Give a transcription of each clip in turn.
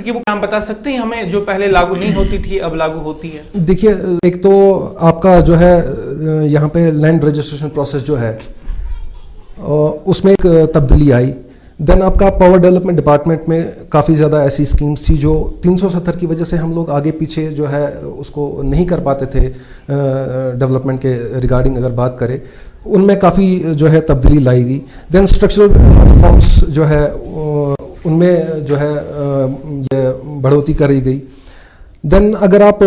कि वो नाम बता सकते हैं हमें, जो पहले लागू नहीं होती थी अब लागू होती है? देखिए, एक तो आपका जो है यहाँ पे लैंड रजिस्ट्रेशन प्रोसेस जो है उसमें एक तब्दीली आई। देन आपका पावर डेवलपमेंट डिपार्टमेंट में काफ़ी ज़्यादा ऐसी स्कीम्स थी जो 370 की वजह से हम लोग आगे पीछे जो है उसको नहीं कर पाते थे डेवलपमेंट के रिगार्डिंग अगर बात करें, उनमें काफ़ी जो है तब्दीली लाई गई। देन स्ट्रक्चरल रिफॉर्म्स जो है उनमें जो है ये बढ़ोतरी करी गई। देन अगर आप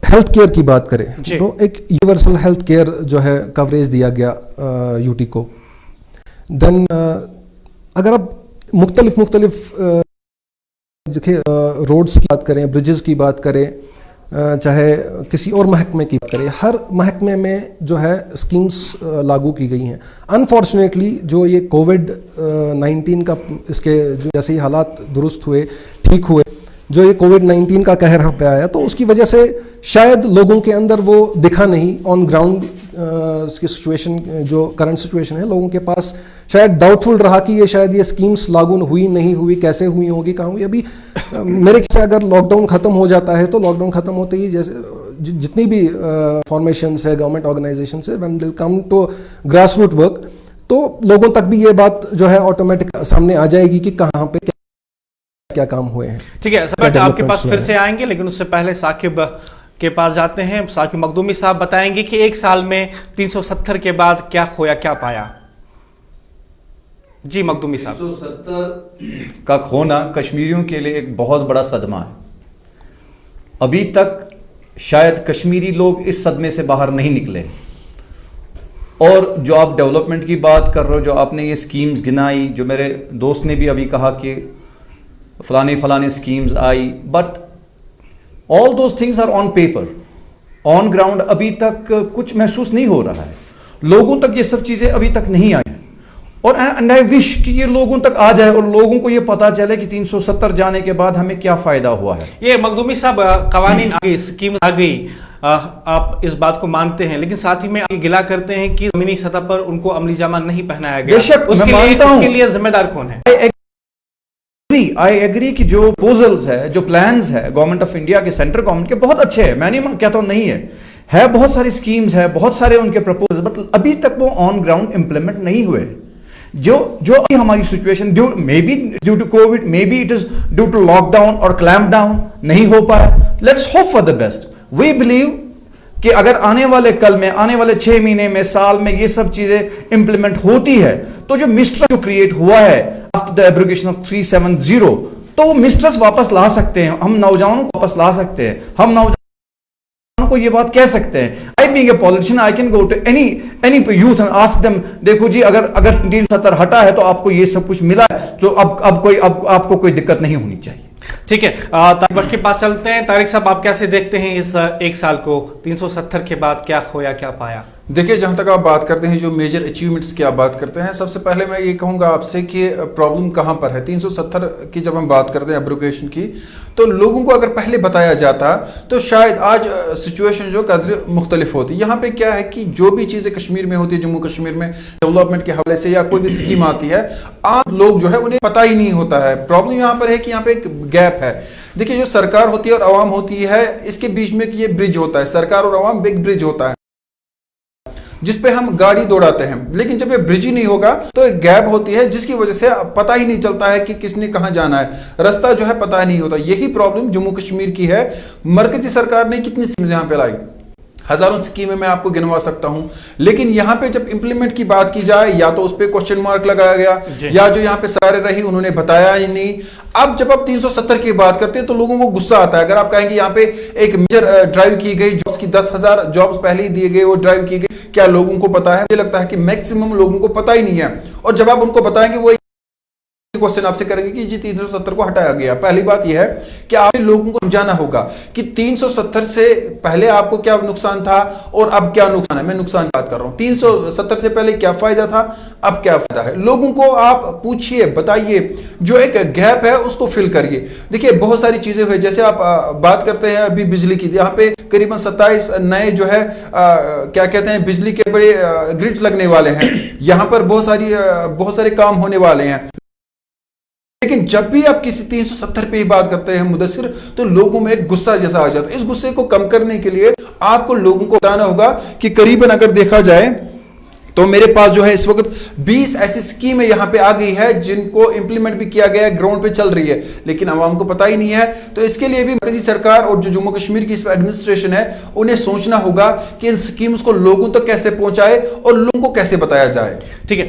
हेल्थ केयर की बात करें तो एक यूनिवर्सल हेल्थ केयर जो है कवरेज दिया गया यूटी को। देन अगर आप मुख्तलिफ रोड्स की बात करें, ब्रिजेस की बात करें, चाहे किसी और महकमे की बात करें, हर महकमे में जो है स्कीम्स लागू की गई हैं। अनफॉर्चुनेटली जो ये कोविड-19 का इसके जो जैसे ही हालात दुरुस्त हुए, ठीक हुए, जो ये कोविड-19 का कहर हम पे आया, तो उसकी वजह से शायद लोगों के अंदर वो दिखा नहीं ऑन ग्राउंड की सिचुएशन, जो करंट सिचुएशन है, लोगों के पास शायद डाउटफुल रहा कि ये शायद ये स्कीम्स लागू हुई नहीं हुई, कैसे हुई होगी, कहाँ हुई। अभी मेरे ख्याल से अगर लॉकडाउन ख़त्म हो जाता है तो लॉकडाउन ख़त्म होते ही जैसे जितनी भी फॉर्मेशंस है, गवर्नमेंट ऑर्गेनाइजेशन है, when they come to grass root work, तो लोगों तक भी ये बात जो है ऑटोमेटिक सामने आ जाएगी कि कहाँ पे क्या काम हुए हैं। ठीक है सर, आपके पास फिर से आएंगे, लेकिन उससे पहले साकिब के पास जाते हैं। साकिब मखदूमी साहब बताएंगे कि एक साल में 370 के बाद क्या खोया क्या पाया। जी मखदूमी साहब। 370 का खोना कश्मीरियों के लिए एक बहुत बड़ा सदमा है। अभी तक शायद कश्मीरी लोग इस सदमे से बाहर नहीं निकले। और जो आप डेवलपमेंट की बात कर रहे हो, जो आपने ये स्कीम्स गिनाई, जो मेरे दोस्त ने भी अभी कहा कि फलानी स्कीम्स आई, but all those things are on paper. On ground अभी तक कुछ महसूस नहीं हो रहा है, लोगों तक ये सब चीजें अभी तक नहीं आई हैं। और एंड आई विश कि ये लोगों तक आ जाए और लोगों को ये पता चले कि 370 जाने के बाद हमें क्या फायदा हुआ है। ये मखदूमी साहब, कवानीन आ गई, स्कीम आ गई, आप इस बात को मानते हैं, लेकिन साथ ही में आप गिला करते हैं कि जमीनी सतह पर उनको अमली जामा नहीं पहनाया गया। बेशक उसके लिए जिम्मेदार कौन है? आई एग्री कि जो प्रपोजल्स है, जो प्लान्स है गवर्नमेंट ऑफ इंडिया के, सेंट्रल गवर्नमेंट के, बहुत अच्छे हैं, मैं नहीं कहता हूं नहीं है बहुत सारी स्कीम्स है, बहुत सारे उनके प्रपोजल, बट अभी तक वो ऑन ग्राउंड इंप्लीमेंट नहीं हुए। जो अभी हमारी situation maybe due to Covid, maybe it is due to lockdown और क्लैम्प डाउन नहीं हो पाया। Let's hope for the best. We believe कि अगर आने वाले कल में, आने वाले 6 महीने में, साल में ये सब चीजें इंप्लीमेंट होती है, तो जो मिस्ट्रस जो क्रिएट हुआ है आफ्टर द एब्रोगेशन ऑफ 370, तो वो मिस्ट्रस वापस ला सकते हैं, हम नौजवानों को वापस ला सकते हैं, हम नौजवानों को ये बात कह सकते हैं। I being a politician, I can go to any youth and ask them, देखो जी, अगर 370 हटा है तो आपको ये सब कुछ मिला है, तो अब आपको कोई दिक्कत नहीं होनी चाहिए। ठीक है, तारिक के पास चलते हैं। तारिक साहब, आप कैसे देखते हैं इस एक साल को? 370 के बाद क्या खोया क्या पाया? देखिए, जहाँ तक आप बात करते हैं जो मेजर अचीवमेंट्स की आप बात करते हैं, सबसे पहले मैं ये कहूँगा आपसे कि प्रॉब्लम कहाँ पर है। 370 की जब हम बात करते हैं एब्रोगेशन की, तो लोगों को अगर पहले बताया जाता तो शायद आज सिचुएशन जो कदर मुख्तलिफ होती। यहाँ पे क्या है कि जो भी चीज़ें कश्मीर में होती है, जम्मू कश्मीर में डेवलपमेंट के हवाले से या कोई भी स्कीम आती है, आम लोग जो है उन्हें पता ही नहीं होता है। प्रॉब्लम यहाँ पर है कि यहाँ पे एक गैप है। देखिए, जो सरकार होती है और आवाम होती है, इसके बीच में ये ब्रिज होता है, सरकार और आवाम बिग ब्रिज होता है जिसपे हम गाड़ी दौड़ाते हैं। लेकिन जब ये ब्रिज ही नहीं होगा तो एक गैप होती है जिसकी वजह से पता ही नहीं चलता है कि किसने कहां जाना है, रास्ता जो है पता ही नहीं होता। यही प्रॉब्लम जम्मू कश्मीर की है। मरकजी सरकार ने कितनी स्कीम्स यहां पे लाई, हजारों स्कीमें मैं आपको गिनवा सकता हूं, लेकिन यहां पे जब इंप्लीमेंट की बात की जाए, या तो उस पर क्वेश्चन मार्क लगाया गया, या जो यहां पे सारे रही उन्होंने बताया ही नहीं। अब जब आप 370 की बात करते हैं तो लोगों को गुस्सा आता है। अगर आप कहेंगे यहां पे एक मेजर ड्राइव की गई, जॉब्स की 10,000 जॉब्स पहले ही दिए गए, वो ड्राइव की गई, क्या लोगों को पता है? मुझे लगता है कि मैक्सिमम लोगों को पता ही नहीं है। और जब आप उनको बताएंगे, वो क्वेश्चन आपसे करेंगे कि जी 370 को हटाया गया। पहली बात यह है कि आप लोगों को समझाना होगा कि 370 से पहले आपको क्या नुकसान था और अब क्या नुकसान है। मैं नुकसान की बात कर रहा हूं। 370 से पहले क्या फायदा था, अब क्या फायदा है, लोगों को आप पूछिए, बताइए, जो एक गैप है उसको फिल करिए। देखिए, बहुत सारी चीजें हुई, जैसे आप बात करते हैं अभी बिजली की, यहाँ पे करीबन 27 नए जो है क्या कहते हैं बिजली के बड़े ग्रिड लगने वाले हैं। यहाँ पर बहुत सारे काम होने वाले हैं। लेकिन जब भी आप किसी 370 पे ही बात करते हैं मुदस्सिर, तो लोगों में एक गुस्सा जैसा आ जाता है। इस गुस्से को कम करने के लिए आपको लोगों को बताना होगा कि करीबन अगर देखा जाए तो मेरे पास जो है इस वक्त 20 ऐसी स्कीमें यहां पे आ गई है जिनको इंप्लीमेंट भी किया गया है, ग्राउंड पे चल रही है, लेकिन आवाम को पता ही नहीं है। तो इसके लिए भी मरकजी सरकार और जो जम्मू कश्मीर की एडमिनिस्ट्रेशन है उन्हें सोचना होगा कि इन स्कीम्स को लोगों तक कैसे पहुंचाए और लोगों को कैसे बताया जाए। ठीक है,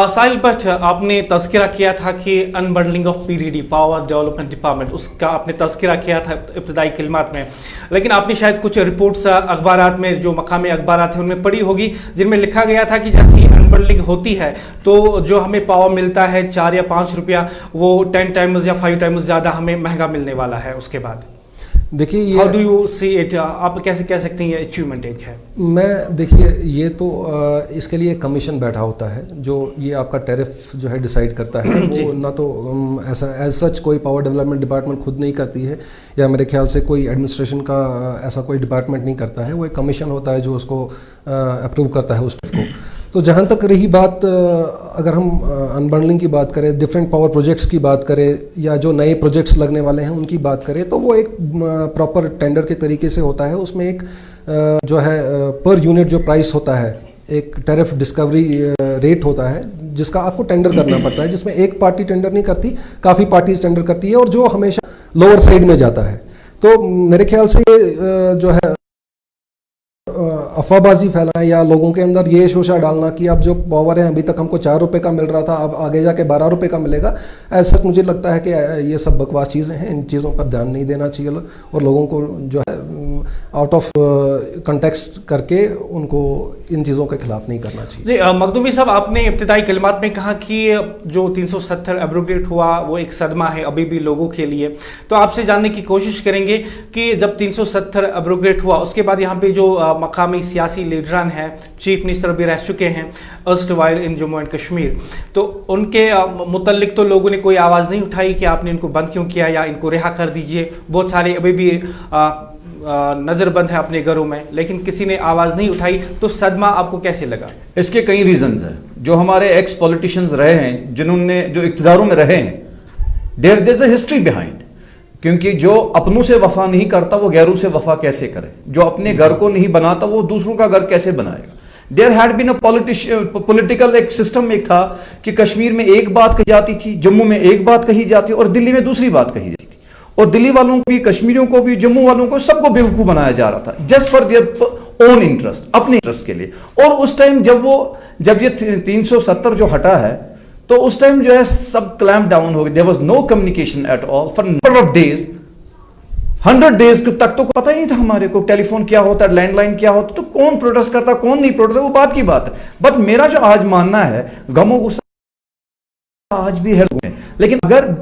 साहिल भट्ट, आपने तज़किरा किया था कि unbundling of PDD, power development department, उसका आपने तज़किरा किया था इब्तदाई कलिमात में, लेकिन आपने शायद कुछ रिपोर्ट्स अखबारात में, जो मकामी अखबारात हैं उनमें पढ़ी होगी, जिनमें लिखा गया था कि जैसे ही अनबंडलिंग होती है तो जो हमें पावर मिलता है 4 या 5 रुपया, वो 10 टाइम्स या 5 टाइम्स ज़्यादा हमें महंगा मिलने वाला है उसके बाद। देखिए ये how do you see it, आप कैसे कह सकते हैं ये अचीवमेंट एक है? मैं देखिए ये तो इसके लिए कमीशन बैठा होता है जो ये आपका टैरिफ जो है डिसाइड करता है। वो ना तो ऐसा एज सच कोई पावर डेवलपमेंट डिपार्टमेंट खुद नहीं करती है, या मेरे ख्याल से कोई एडमिनिस्ट्रेशन का ऐसा कोई डिपार्टमेंट नहीं करता है। वो एक कमीशन होता है जो उसको अप्रूव करता है उस को। तो जहाँ तक रही बात, अगर हम अनबंडलिंग की बात करें, डिफरेंट पावर प्रोजेक्ट्स की बात करें, या जो नए प्रोजेक्ट्स लगने वाले हैं उनकी बात करें, तो वो एक प्रॉपर टेंडर के तरीके से होता है। उसमें एक जो है पर यूनिट जो प्राइस होता है, एक टैरिफ डिस्कवरी रेट होता है जिसका आपको टेंडर करना पड़ता है, जिसमें एक पार्टी टेंडर नहीं करती, काफ़ी पार्टीज टेंडर करती है, और जो हमेशा लोअर साइड में जाता है। तो मेरे ख्याल से जो है अफवाहबाजी फैलाना या लोगों के अंदर ये शोशा डालना कि अब जो पावर है, अभी तक हमको 4 रुपये का मिल रहा था, अब आगे जाके 12 रुपये का मिलेगा, ऐसा मुझे लगता है कि ये सब बकवास चीज़ें हैं। इन चीज़ों पर ध्यान नहीं देना चाहिए और लोगों को जो है आउट ऑफ कंटेक्स्ट करके उनको इन चीज़ों के खिलाफ नहीं करना चाहिए। जी मखदूमी साहब, आपने इब्तिदाई कलिमात में कहा कि जो 370 एब्रोगेट हुआ वो एक सदमा है अभी भी लोगों के लिए। तो आपसे जानने की कोशिश करेंगे कि जब 370 एब्रोगेट हुआ उसके बाद यहाँ पे जो मकामी सियासी लीडरान हैं, चीफ मिनिस्टर भी रह चुके हैं erstwhile in Jammu and Kashmir, तो उनके मुतल्लिक तो लोगों ने कोई आवाज़ नहीं उठाई कि आपने इनको बंद क्यों किया या इनको रिहा कर दीजिए। बहुत सारे अभी भी नज़रबंद है अपने घरों में, लेकिन किसी ने आवाज़ नहीं उठाई। तो सदमा आपको कैसे लगा? इसके कई रीजंस हैं। जो हमारे एक्स पॉलिटिशियंस रहे हैं, जिन्होंने जो इक़्तिदारों में रहे हैं, there is a history behind. क्योंकि जो अपनों से वफा नहीं करता वो गैरों से वफा कैसे करे, जो अपने घर को नहीं बनाता वो दूसरों का घर कैसे बनाएगा। There had been a political एक सिस्टम एक था कि कश्मीर में एक बात कही जाती थी, जम्मू में एक बात कही जाती और दिल्ली में दूसरी बात कही जाती थी, और दिल्ली वालों को भी, कश्मीरियों को भी, जम्मू वालों को, सबको बेवकूफ बनाया जा रहा था just for their own interest, अपने इंटरेस्ट के लिए। और उस टाइम जब ये 370 जो हटा है तो उस टाइम जो है सब क्लैम्प डाउन हो गए। There was no communication at all for number of days, 100 days तक तो पता ही नहीं था हमारे को टेलीफोन क्या होता है, लैंडलाइन क्या होता, तो कौन प्रोटेस्ट करता कौन नहीं प्रोटेस्ट, वो बात की बात है। बट मेरा जो आज मानना है, गमो गुस्सा आज भी है, लेकिन अगर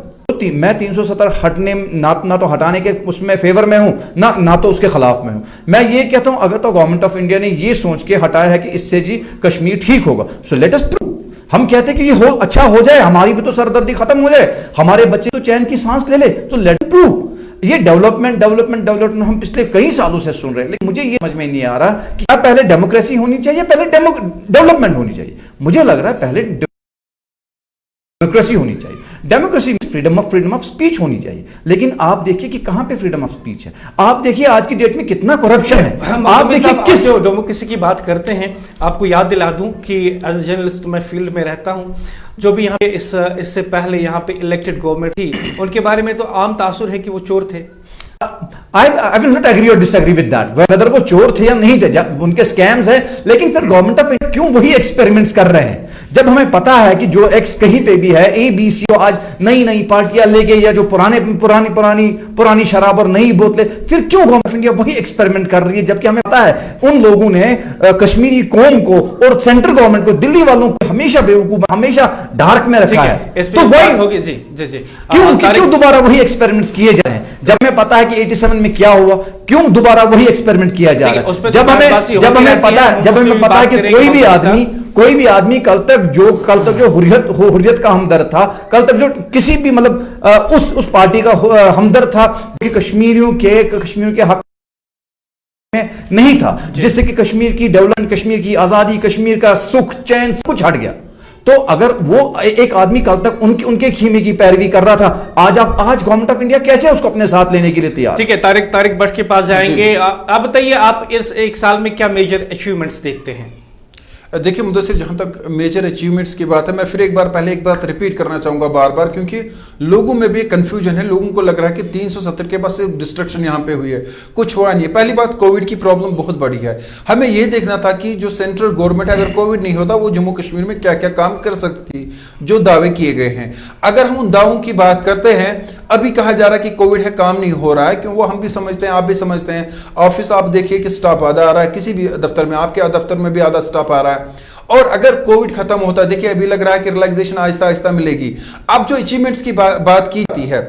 मैं 370 हटने ना तो हटाने के उसमें फेवर में हूं, ना तो उसके खिलाफ में हूं। मैं ये कहता हूं अगर तो गवर्नमेंट ऑफ इंडिया ने ये सोच के हटाया है कि इससे जी कश्मीर ठीक होगा, सो लेट अस प्रूव। हम कहते हैं कि ये अच्छा हो जाए, हमारी भी तो सरदर्दी खत्म हो जाए, हमारे बच्चे तो चैन की सांस ले ले, तो लेट प्रूव। ये डेवलपमेंट हम पिछले कई सालों से सुन रहे हैं, लेकिन मुझे ये समझ में नहीं आ रहा कि क्या पहले डेमोक्रेसी होनी चाहिए, पहले डेवलपमेंट होनी चाहिए। मुझे लग रहा है पहले डेमोक्रेसी होनी चाहिए। डेमोक्रेसी फ्रीडम ऑफ स्पीच होनी चाहिए, लेकिन आप देखिए कि कहां पे फ्रीडम ऑफ स्पीच है। आप देखिए आज की डेट में कितना करप्शन है। आप देखिए किस डेमोक्रेसी की बात करते हैं, आपको याद दिला दूं कि एज ए जर्नलिस्ट मैं फील्ड में रहता हूं, जो भी यहाँ पे इससे पहले यहाँ पे इलेक्टेड गवर्नमेंट थी, उनके बारे में तो आम तासुर है कि वो चोर थे। I will not agree or disagree with that, whether वो चोर थे या नहीं थे, उनके स्कैम्स हैं, लेकिन फिर गवर्नमेंट ऑफ इंडिया क्यों वही एक्सपेरिमेंट्स कर रहे हैं जब हमें पता है कि जो एक्स कहीं पे भी है, ABC आज नई पार्टियां लेके, या जो पुरानी शराब और नई बोतलें, फिर क्यों गवर्नमेंट ऑफ इंडिया वही एक्सपेरिमेंट कर रही है, जबकि हमें पता है उन लोगों ने कश्मीरी कौम को और सेंट्रल गवर्नमेंट को, दिल्ली वालों को हमेशा बेवकूफ, हमेशा डार्क में रखा है। तो वही क्यों दोबारा वही एक्सपेरिमेंट्स किए जा रहे हैं जब हमें पता है कि 87 में क्या हुआ, क्यों दोबारा वही एक्सपेरिमेंट किया जा रहा है। जब हमें पता है कि कोई भी आदमी कल तक जो हुर्रियत का हमदर्द था, कल तक जो किसी भी मतलब उस पार्टी का हमदर्द था कि कश्मीरियों के हक में नहीं था, जिससे कि कश्मीर की डेवलपमेंट, कश्मीर की आजादी, कश्मीर का सुख चैन कुछ हट गया। तो अगर वो एक आदमी कल तक उनके खीमे की पैरवी कर रहा था, आज गवर्नमेंट ऑफ इंडिया कैसे उसको अपने साथ लेने के लिए तैयार? ठीक है, तारिक भट्ट के पास जाएंगे। आप बताइए, आप इस एक साल में क्या मेजर अचीवमेंट्स देखते हैं? देखिए मुदस्सिर, जहाँ तक मेजर अचीवमेंट्स की बात है, मैं फिर एक बात रिपीट करना चाहूँगा बार बार, क्योंकि लोगों में भी कन्फ्यूजन है। लोगों को लग रहा है कि 370 के बाद सिर्फ डिस्ट्रक्शन यहाँ पे हुई है, कुछ हुआ नहीं है। पहली बात, कोविड की प्रॉब्लम बहुत बड़ी है। हमें ये देखना था कि जो सेंट्रल गवर्नमेंट है, अगर कोविड नहीं होता वो जम्मू कश्मीर में क्या क्या काम कर सकती थी, जो दावे किए गए हैं। अगर हम उन दावों की बात करते हैं, अभी कहा जा रहा है कि कोविड है, काम नहीं हो रहा है, क्यों? वो हम भी समझते हैं, आप भी समझते हैं। ऑफिस आप देखिए कि स्टाफ आधा आ रहा है, किसी भी दफ्तर में, आपके दफ्तर में भी आधा स्टाफ आ रहा है। और अगर कोविड खत्म होता है, देखिए अभी लग रहा है कि रिलैक्सेशन आहिस्ता आहिस्ता मिलेगी। अब जो अचीवमेंट्स की बात की जाती है,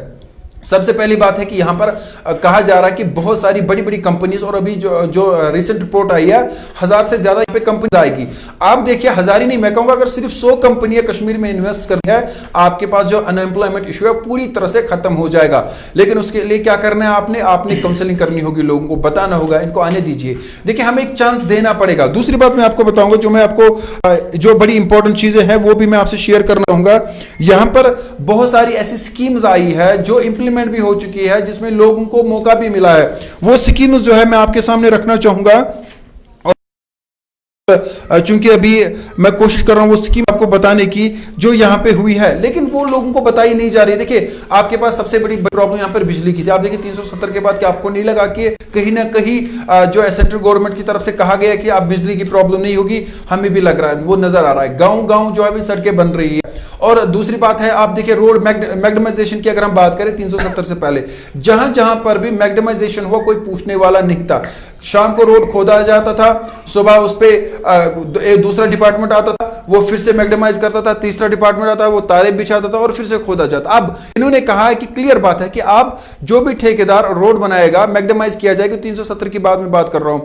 सबसे पहली बात है कि यहां पर कहा जा रहा है कि बहुत सारी बड़ी बड़ी कंपनीज, और अभी जो रिसेंट रिपोर्ट आई है, 1000 से ज्यादा पे कंपनी आएगी। आप देखिए, 1000 ही नहीं, मैं कहूंगा अगर सिर्फ 100 कंपनियां कश्मीर में इन्वेस्ट करती है, आपके पास जो अनएम्प्लॉयमेंट इशू है पूरी तरह से खत्म हो जाएगा। लेकिन उसके लिए क्या करना है? आपने काउंसलिंग करनी होगी, लोगों को बताना होगा, इनको आने दीजिए। देखिए, हमें एक चांस देना पड़ेगा। दूसरी बात मैं आपको बताऊंगा, जो मैं आपको जो बड़ी इंपॉर्टेंट चीजें हैं वो भी मैं आपसे शेयर करना चाहूंगा। यहां पर बहुत सारी ऐसी स्कीम्स आई है जो इंप्लीमेंट भी हो चुकी है, जिसमें लोगों को मौका भी मिला है। वो स्कीम्स जो है मैं आपके सामने रखना चाहूंगा, चूंकि अभी मैं कोशिश कर रहा हूं वो स्कीम आपको बताने की जो यहां पे हुई है, लेकिन वो लोगों को बताई नहीं जा रही। देखिए, आपके पास सबसे बड़ी प्रॉब्लम यहां पर बिजली की थी। आप देखिए 370 के बाद, क्या आपको नहीं लगा कि कहीं ना कहीं जो है सेंट्रल गवर्नमेंट की तरफ से कहा गया कि आप बिजली की प्रॉब्लम नहीं होगी? हमें भी लग रहा है, वो नजर आ रहा है। गांव गांव जो है सड़कें बन रही है। और दूसरी बात है, आप देखिए रोड मैग्डमाइजेशन की अगर हम बात करें, 370 से पहले जहां जहां पर भी मैग्डमाइजेशन हुआ, कोई पूछने वाला नहीं था। शाम को रोड खोदा जाता था, सुबह उस पे दूसरा डिपार्टमेंट आता था, वो फिर से मैग्डमाइज करता था, तीसरा डिपार्टमेंट आता, वो तारे बिछाता था और फिर से खोदा जाता। अब इन्होंने कहा है कि क्लियर बात है कि आप जो भी ठेकेदार रोड बनाएगा, मैग्डमाइज किया जाएगा। 370 की बात में बात कर रहा हूं।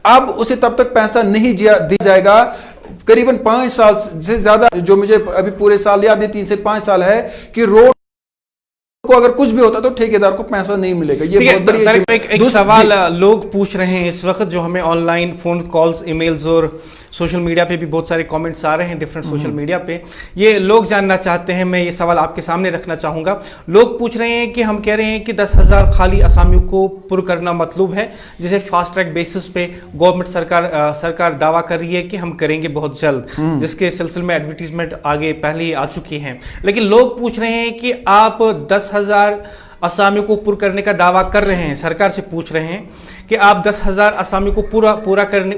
अब उसे तब तक पैसा नहीं दिया जाएगा, करीबन 5 साल से ज्यादा, जो मुझे अभी पूरे साल याद है, 3 से 5 साल है कि रोड को अगर कुछ भी होता तो ठेकेदार को पैसा नहीं मिलेगा। ये बहुत बड़ी एक सवाल लोग पूछ रहे हैं इस वक्त, जो हमें ऑनलाइन फोन कॉल्स, ईमेल्स और सोशल मीडिया पे भी बहुत सारे कमेंट्स आ रहे हैं डिफरेंट सोशल मीडिया पे। ये लोग जानना चाहते हैं, मैं ये सवाल आपके सामने रखना चाहूँगा। लोग पूछ रहे हैं कि हम कह रहे हैं कि 10,000 खाली असामियों को पुर करना मतलूब है, जिसे फास्ट ट्रैक बेसिस पे गवर्नमेंट सरकार दावा कर रही है कि हम करेंगे बहुत जल्द, जिसके सिलसिले में एडवर्टीजमेंट आगे पहले ही आ चुकी हैं। लेकिन लोग पूछ रहे हैं कि आप 10,000 असामियों को पुर करने का दावा कर रहे हैं, सरकार से पूछ रहे हैं कि आप 10,000 असामियों को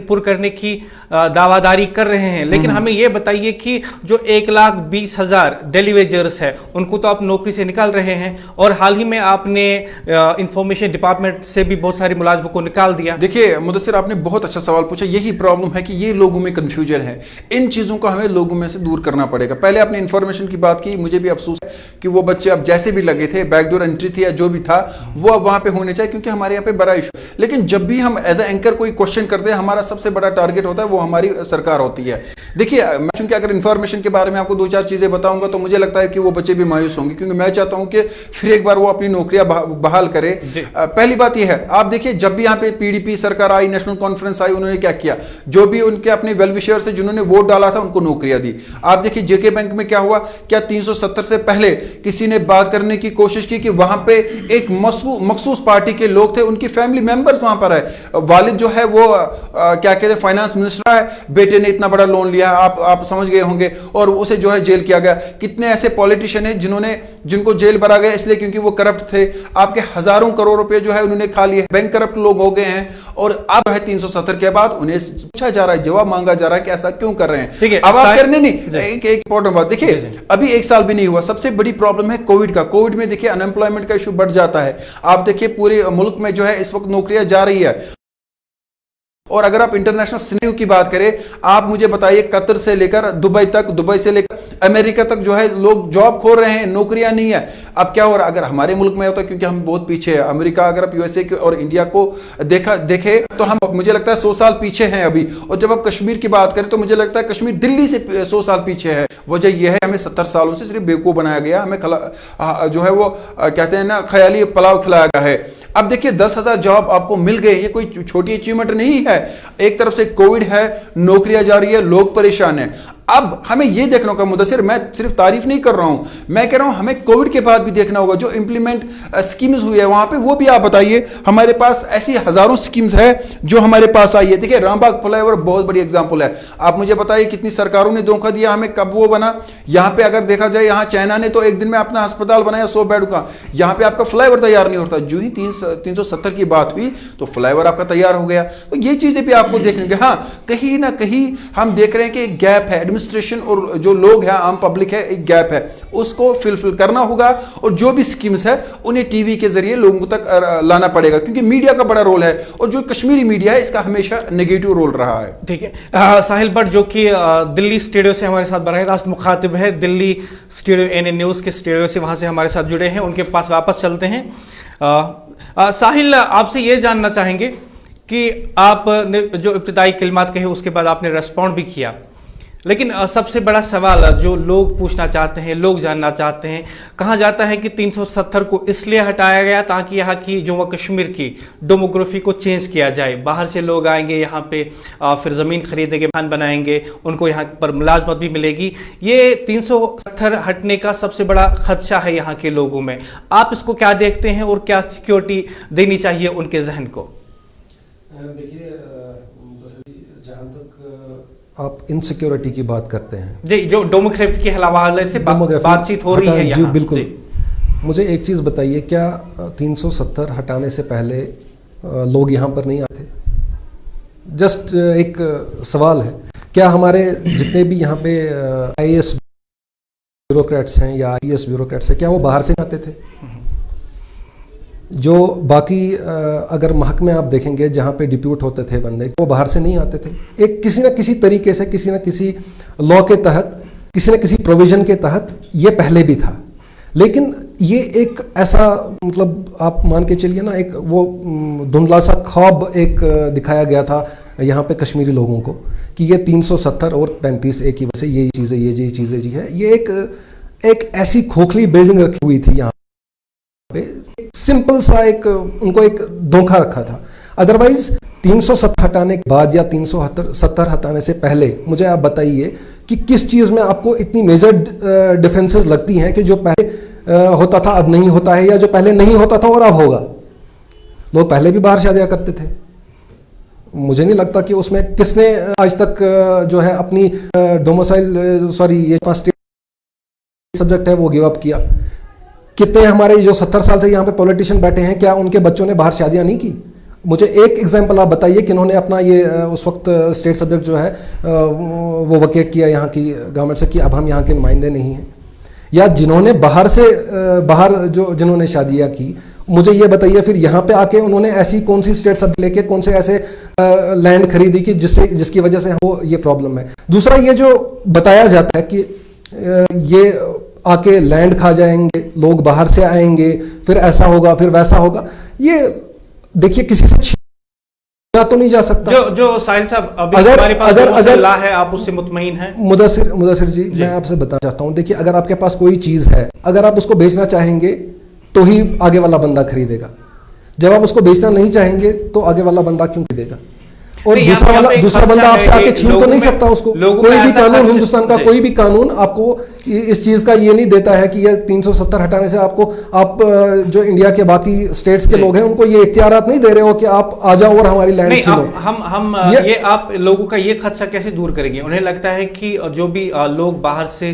पुर करने की दावादारी कर रहे हैं, लेकिन हमें यह बताइए कि जो 1,20,000 डेली वेजर्स है, उनको तो आप नौकरी से निकाल रहे हैं, और हाल ही में आपने इंफॉर्मेशन डिपार्टमेंट से भी बहुत सारे मुलाजमों को निकाल दिया। देखिए मुदस्सिर, आपने बहुत अच्छा सवाल पूछा। यही प्रॉब्लम है कि ये लोगों में कंफ्यूजन है। इन चीज़ों को हमें लोगों में से दूर करना पड़ेगा। पहले आपने इंफॉर्मेशन की बात की, मुझे भी अफसोस है कि वो बच्चे अब जैसे भी लगे थे, बैकडोर एंट्री थी या जो भी था, वो अब वहां पे होने चाहिए, क्योंकि हमारे यहाँ पे बड़ा इशू। लेकिन जब भी हम एज ए एंकर कोई क्वेश्चन करते हैं, हमारा सबसे बड़ा टारगेट होता है वो हमारी सरकार होती है। देखिए, मैं चूंकि अगर इंफॉर्मेशन के बारे में आपको 2-4 चीजें बताऊंगा तो मुझे लगता है कि वो बच्चे भी मायूस होंगे, क्योंकि मैं चाहता हूं कि फिर एक बार वो अपनी नौकरियां बहाल करे। पहली बात यह है, आप देखिए जब भी यहाँ पे पीडीपी सरकार आई, नेशनल कॉन्फ्रेंस आई, उन्होंने क्या किया? जो भी उनके अपने वेल विशर्स से जिन्होंने वोट डाला था, उनको नौकरियां दी। आप देखिए जेके बैंक में क्या हुआ? क्या 370 से पहले किसी ने बात करने की कोशिश की कि वहां पे एक मखसूस पार्टी के लोग थे, उनकी फैमिली मेंबर्स वहां पर है, वालिद जो है वो क्या कहते हैं फाइनेंस मिनिस्टर है, बेटे ने इतना बड़ा लोन लिया, आप समझ गए होंगे, और उसे जो है जेल किया गया। कितने ऐसे पॉलिटिशियन हैं जिनको जेल भरा गया इसलिए क्योंकि वो करप्ट थे। आपके हजारों करोड़ रुपए जो है उन्होंने खा लिए, बैंक करप्ट लोग हो गए हैं, और अब है 370 के बाद उन्हें पूछा जा रहा है, जवाब मांगा जा रहा है कि ऐसा क्यों कर रहे हैं। अब आप करने नहीं, एक इंपॉर्टेंट बात देखिए, अभी 1 साल भी नहीं हुआ, सबसे बड़ी प्रॉब्लम है कोविड का। कोविड में देखिए अनएम्प्लॉयमेंट का इशू बढ़ जाता है। आप देखिए पूरे मुल्क में जो है इस वक्त नौकरियां जा रही है, और अगर आप इंटरनेशनल सिनेरियो की बात करें, आप मुझे बताइए कतर से लेकर दुबई तक, दुबई से लेकर अमेरिका तक जो है लोग जॉब खो रहे हैं, नौकरियां नहीं है। अब क्या हो रहा है? अगर हमारे मुल्क में होता, क्योंकि हम बहुत पीछे है अमेरिका, अगर आप यूएसए और इंडिया को देखे तो हम, मुझे लगता है 100 साल पीछे हैं अभी। और जब आप कश्मीर की बात करें तो मुझे लगता है कश्मीर दिल्ली से 100 साल पीछे है। वजह यह है, हमें 70 सालों से सिर्फ बेवकूफ बनाया गया, हमें जो है वो कहते हैं ना ख्याली पुलाव खिलाया गया है। अब देखिए 10,000 जॉब आपको मिल गए, ये कोई छोटी अचीवमेंट नहीं है। एक तरफ से कोविड है, नौकरियां जा रही है, लोग परेशान हैं। अब हमें ये देखना होगा मुदस्सिर, मैं सिर्फ तारीफ नहीं कर रहा हूं, मैं कह रहा हूं हमें कोविड के बाद भी देखना होगा जो इंप्लीमेंट स्कीम्स हुई है वहां पे, वो भी आप बताइए। हमारे पास ऐसी हजारों स्कीम्स है जो हमारे पास आई है। देखिए रामबाग फ्लाईओवर बहुत बड़ी एग्जांपल है, आप मुझे बताइए कितनी सरकारों ने धोखा दिया हमें, कब वो बना। यहां पे अगर देखा जाए, यहां चाइना ने तो एक दिन में अपना अस्पताल बनाया 100 बेड का, यहां पे आपका फ्लाईओवर तैयार नहीं होता, जो ही 370 की बात हुई तो फ्लाईओवर आपका तैयार हो गया। तो ये चीजें भी आपको देखने के, हाँ कहीं ना कहीं हम देख रहे हैं कि एक गैप है, एडमिनिस्ट्रेशन और जो लोग हैं, आम पब्लिक है, एक गैप है, उसको फिल करना होगा। और जो भी स्कीम्स है उन्हें टीवी के जरिए लोगों तक लाना पड़ेगा, क्योंकि मीडिया का बड़ा रोल है, और जो कश्मीरी मीडिया है इसका हमेशा नेगेटिव रोल रहा है। ठीक है, साहिल भट्ट जो कि दिल्ली स्टूडियो से हमारे साथ बराह रास्त मुखातिब है, दिल्ली स्टूडियो एनएन न्यूज़ के स्टूडियो से, वहाँ से हमारे साथ जुड़े हैं, उनके पास वापस चलते हैं। साहिल, आपसे ये जानना चाहेंगे कि आपने जो इब्तिदाई कलिमात कहे उसके बाद आपने रेस्पॉन्ड भी किया, लेकिन सबसे बड़ा सवाल जो लोग पूछना चाहते हैं, लोग जानना चाहते हैं, कहा जाता है कि 370 को इसलिए हटाया गया ताकि यहाँ की जम्मू कश्मीर की डेमोग्राफी को चेंज किया जाए। बाहर से लोग आएंगे यहाँ पे, फिर ज़मीन खरीदेंगे, मकान बनाएंगे, उनको यहाँ पर मुलाजमत भी मिलेगी। ये 370 हटने का सबसे बड़ा खदशा है यहाँ के लोगों में। आप इसको क्या देखते हैं और क्या सिक्योरिटी देनी चाहिए उनके जहन को? देखिए, जहाँ तक आप इनसिक्योरिटी की बात करते हैं जी, जो डेमोग्राफी के हवाले से बातचीत हो रही है यहाँ, जी बिल्कुल। मुझे एक चीज़ बताइए, क्या 370 हटाने से पहले लोग यहाँ पर नहीं आते? जस्ट एक सवाल है, क्या हमारे जितने भी यहाँ पे IAS ब्यूरोक्रेट्स हैं या IPS ब्यूरोक्रेट्स हैं, क्या वो बाहर से आते थे? जो बाकी अगर महकमे आप देखेंगे जहाँ पे डिप्यूट होते थे बंदे, वो बाहर से नहीं आते थे। एक किसी न किसी तरीके से, किसी न किसी लॉ के तहत, किसी न किसी प्रोविजन के तहत ये पहले भी था। लेकिन ये एक ऐसा, मतलब आप मान के चलिए ना, एक वो धुंधला सा ख्वाब एक दिखाया गया था यहाँ पे कश्मीरी लोगों को कि ये 370 और 35 एक ही वजह से ये चीज़ें जी है। ये एक ऐसी खोखली बिल्डिंग रखी हुई थी यहाँ पे, सिंपल सा एक उनको एक धोखा रखा था। अदरवाइज 370 हटाने के बाद या 370 हटाने से पहले मुझे आप बताइए कि किस चीज़ में आपको इतनी मेजर डिफरेंसेस लगती हैं कि जो पहले होता था अब नहीं होता है, या जो पहले नहीं होता था और अब होगा। लोग पहले भी बाहर शादियां करते थे, मुझे नहीं लगता कि उसमें किसने आज तक जो है अपनी डोमिसाइल ये 5 स्टेट सब्जेक्ट है वो गिव अप किया। कितने हमारे जो 70 साल से यहाँ पे पॉलिटिशियन बैठे हैं, क्या उनके बच्चों ने बाहर शादियां नहीं की? मुझे एक एग्जांपल आप बताइए कि इन्होंने अपना ये उस वक्त स्टेट सब्जेक्ट जो है वो वकेट किया यहाँ की गवर्नमेंट से कि अब हम यहाँ के नुमाइंदे नहीं हैं। या जिन्होंने बाहर से जिन्होंने शादियां की, मुझे ये बताइए फिर यहाँ पे आके उन्होंने ऐसी कौन सी स्टेट सब्जेक्ट लेके कौन से ऐसे लैंड खरीदी कि जिसकी वजह से वो ये प्रॉब्लम है। दूसरा, ये जो बताया जाता है कि ये आके लैंड खा जाएंगे, लोग बाहर से आएंगे, फिर ऐसा होगा, फिर वैसा होगा, ये देखिए किसी से छीना तो नहीं जा सकता। जो साहिल साहब, अभी हमारे पास अगर ला है, आप उससे मुतमईन हैं? मुदस्सिर जी, मैं आपसे बताना चाहता हूँ, देखिए अगर आपके पास कोई चीज़ है, अगर आप उसको बेचना चाहेंगे तो ही आगे वाला बंदा खरीदेगा। जब आप उसको बेचना नहीं चाहेंगे तो आगे वाला बंदा क्यों खरीदेगा? और दूसरा बंदा आपसे आके छीन तो नहीं सकता उसको। कोई भी कानून, हिंदुस्तान का कोई भी कानून आपको इस चीज का ये नहीं देता है कि ये 370 हटाने से आप जो इंडिया के बाकी स्टेट्स के लोग हैं उनको ये इख्तियारात नहीं दे रहे हो कि आप आ जाओ और हमारी लैंड छीनो। हम ये आप लोगों का ये खदशा कैसे दूर करेंगे? उन्हें लगता है कि जो भी लोग बाहर से,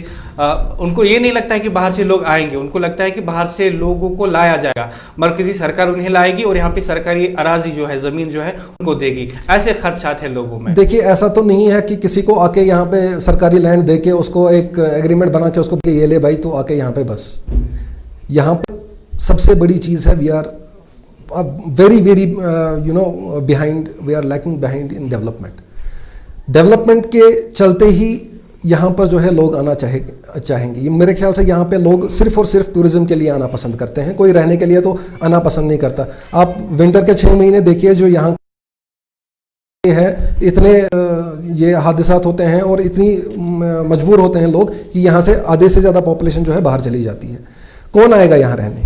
उनको ये नहीं लगता है कि बाहर से लोग आएंगे, उनको लगता है कि बाहर से लोगों को लाया जाएगा, मरकजी सरकार उन्हें लाएगी और यहाँ पे सरकारी अराजी जो है, जमीन जो है उनको देगी। ऐसे खदशात है लोगों में। देखिए ऐसा तो नहीं है कि किसी को आके यहाँ पे सरकारी लैंड दे के उसको एक एग्रीमेंट बना के उसको ये ले भाई तो आके यहाँ पे बस। यहाँ पे सबसे बड़ी चीज़ है, we are very behind, we are lacking behind in development के चलते ही यहाँ पर जो है लोग आना चाहेंगे। ये मेरे ख्याल से यहाँ पे लोग सिर्फ और सिर्फ टूरिज्म के लिए आना पसंद करते हैं, कोई रहने के लिए तो आना पसंद नहीं करता। आप विंटर के 6 महीने देखिए जो यहाँ है, इतने ये हादसात होते हैं और इतनी मजबूर होते हैं लोग कि यहाँ से आधे से ज़्यादा पॉपुलेशन जो है बाहर चली जाती है। कौन आएगा यहाँ रहने?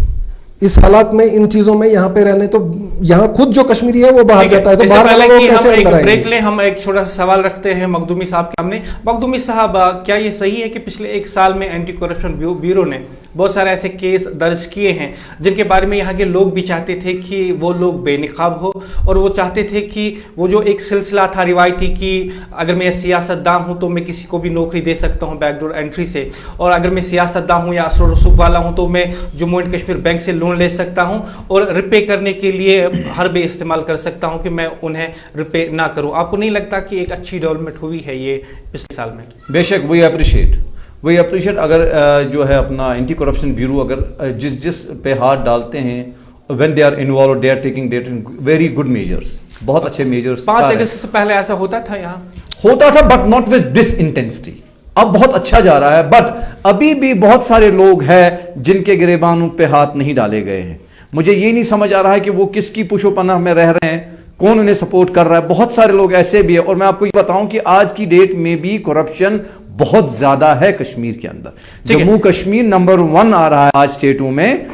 इस हालात में, इन चीज़ों में यहाँ पे रहने तो यहाँ खुद जो कश्मीरी है वो बाहर ठीक है। जाता है, तो इससे बाहर पहले वाले लोग कि हम कैसे एक अंदर ब्रेक आएंगे? लें, हम एक छोटा सा सवाल रखते हैं मखदूमी साहब के सामने। मखदूमी साहब, क्या ये सही है कि पिछले एक साल में एंटी करप्शन ब्यूरो ने बहुत सारे ऐसे केस दर्ज किए हैं जिनके बारे में यहाँ के लोग भी चाहते थे कि वो लोग बेनकाब हो, और वो चाहते थे कि वो जो एक सिलसिला था रिवायती कि अगर मैं सियासतदान हूँ तो मैं किसी को भी नौकरी दे सकता हूँ बैकडोर एंट्री से, और अगर मैं सियासतदान हूँ या असर रसूख वाला हूँ तो मैं जम्मू एंड कश्मीर बैंक से लोन ले सकता हूँ और रिपे करने के लिए हरबे इस्तेमाल कर सकता हूँ कि मैं उन्हें रिपे ना करूँ। आपको नहीं लगता कि एक अच्छी डेवलपमेंट हुई है ये पिछले साल में? बेशक वी अप्रिशिएट अगर जो है अपना एंटी करप्शन ब्यूरो अगर जिस पे हाथ डालते हैं, when they are involve they are taking very good measures, बहुत अच्छे मेजर्स। 5 अगस्त से पहले ऐसा होता था यहाँ? होता था but not with this intensity. अब बहुत अच्छा जा रहा है, बट अभी भी बहुत सारे लोग हैं जिनके गिरेबानों पे हाथ नहीं डाले गए हैं। मुझे ये नहीं समझ आ रहा है कि वो किसकी पुशोपनाह में रह रहे हैं, कौन उन्हें सपोर्ट कर रहा है। बहुत सारे लोग ऐसे भी है, और मैं आपको ये बताऊं कि आज की डेट में भी करप्शन बहुत ज्यादा है कश्मीर के अंदर। जम्मू कश्मीर नंबर 1 आ रहा है आज स्टेटों में,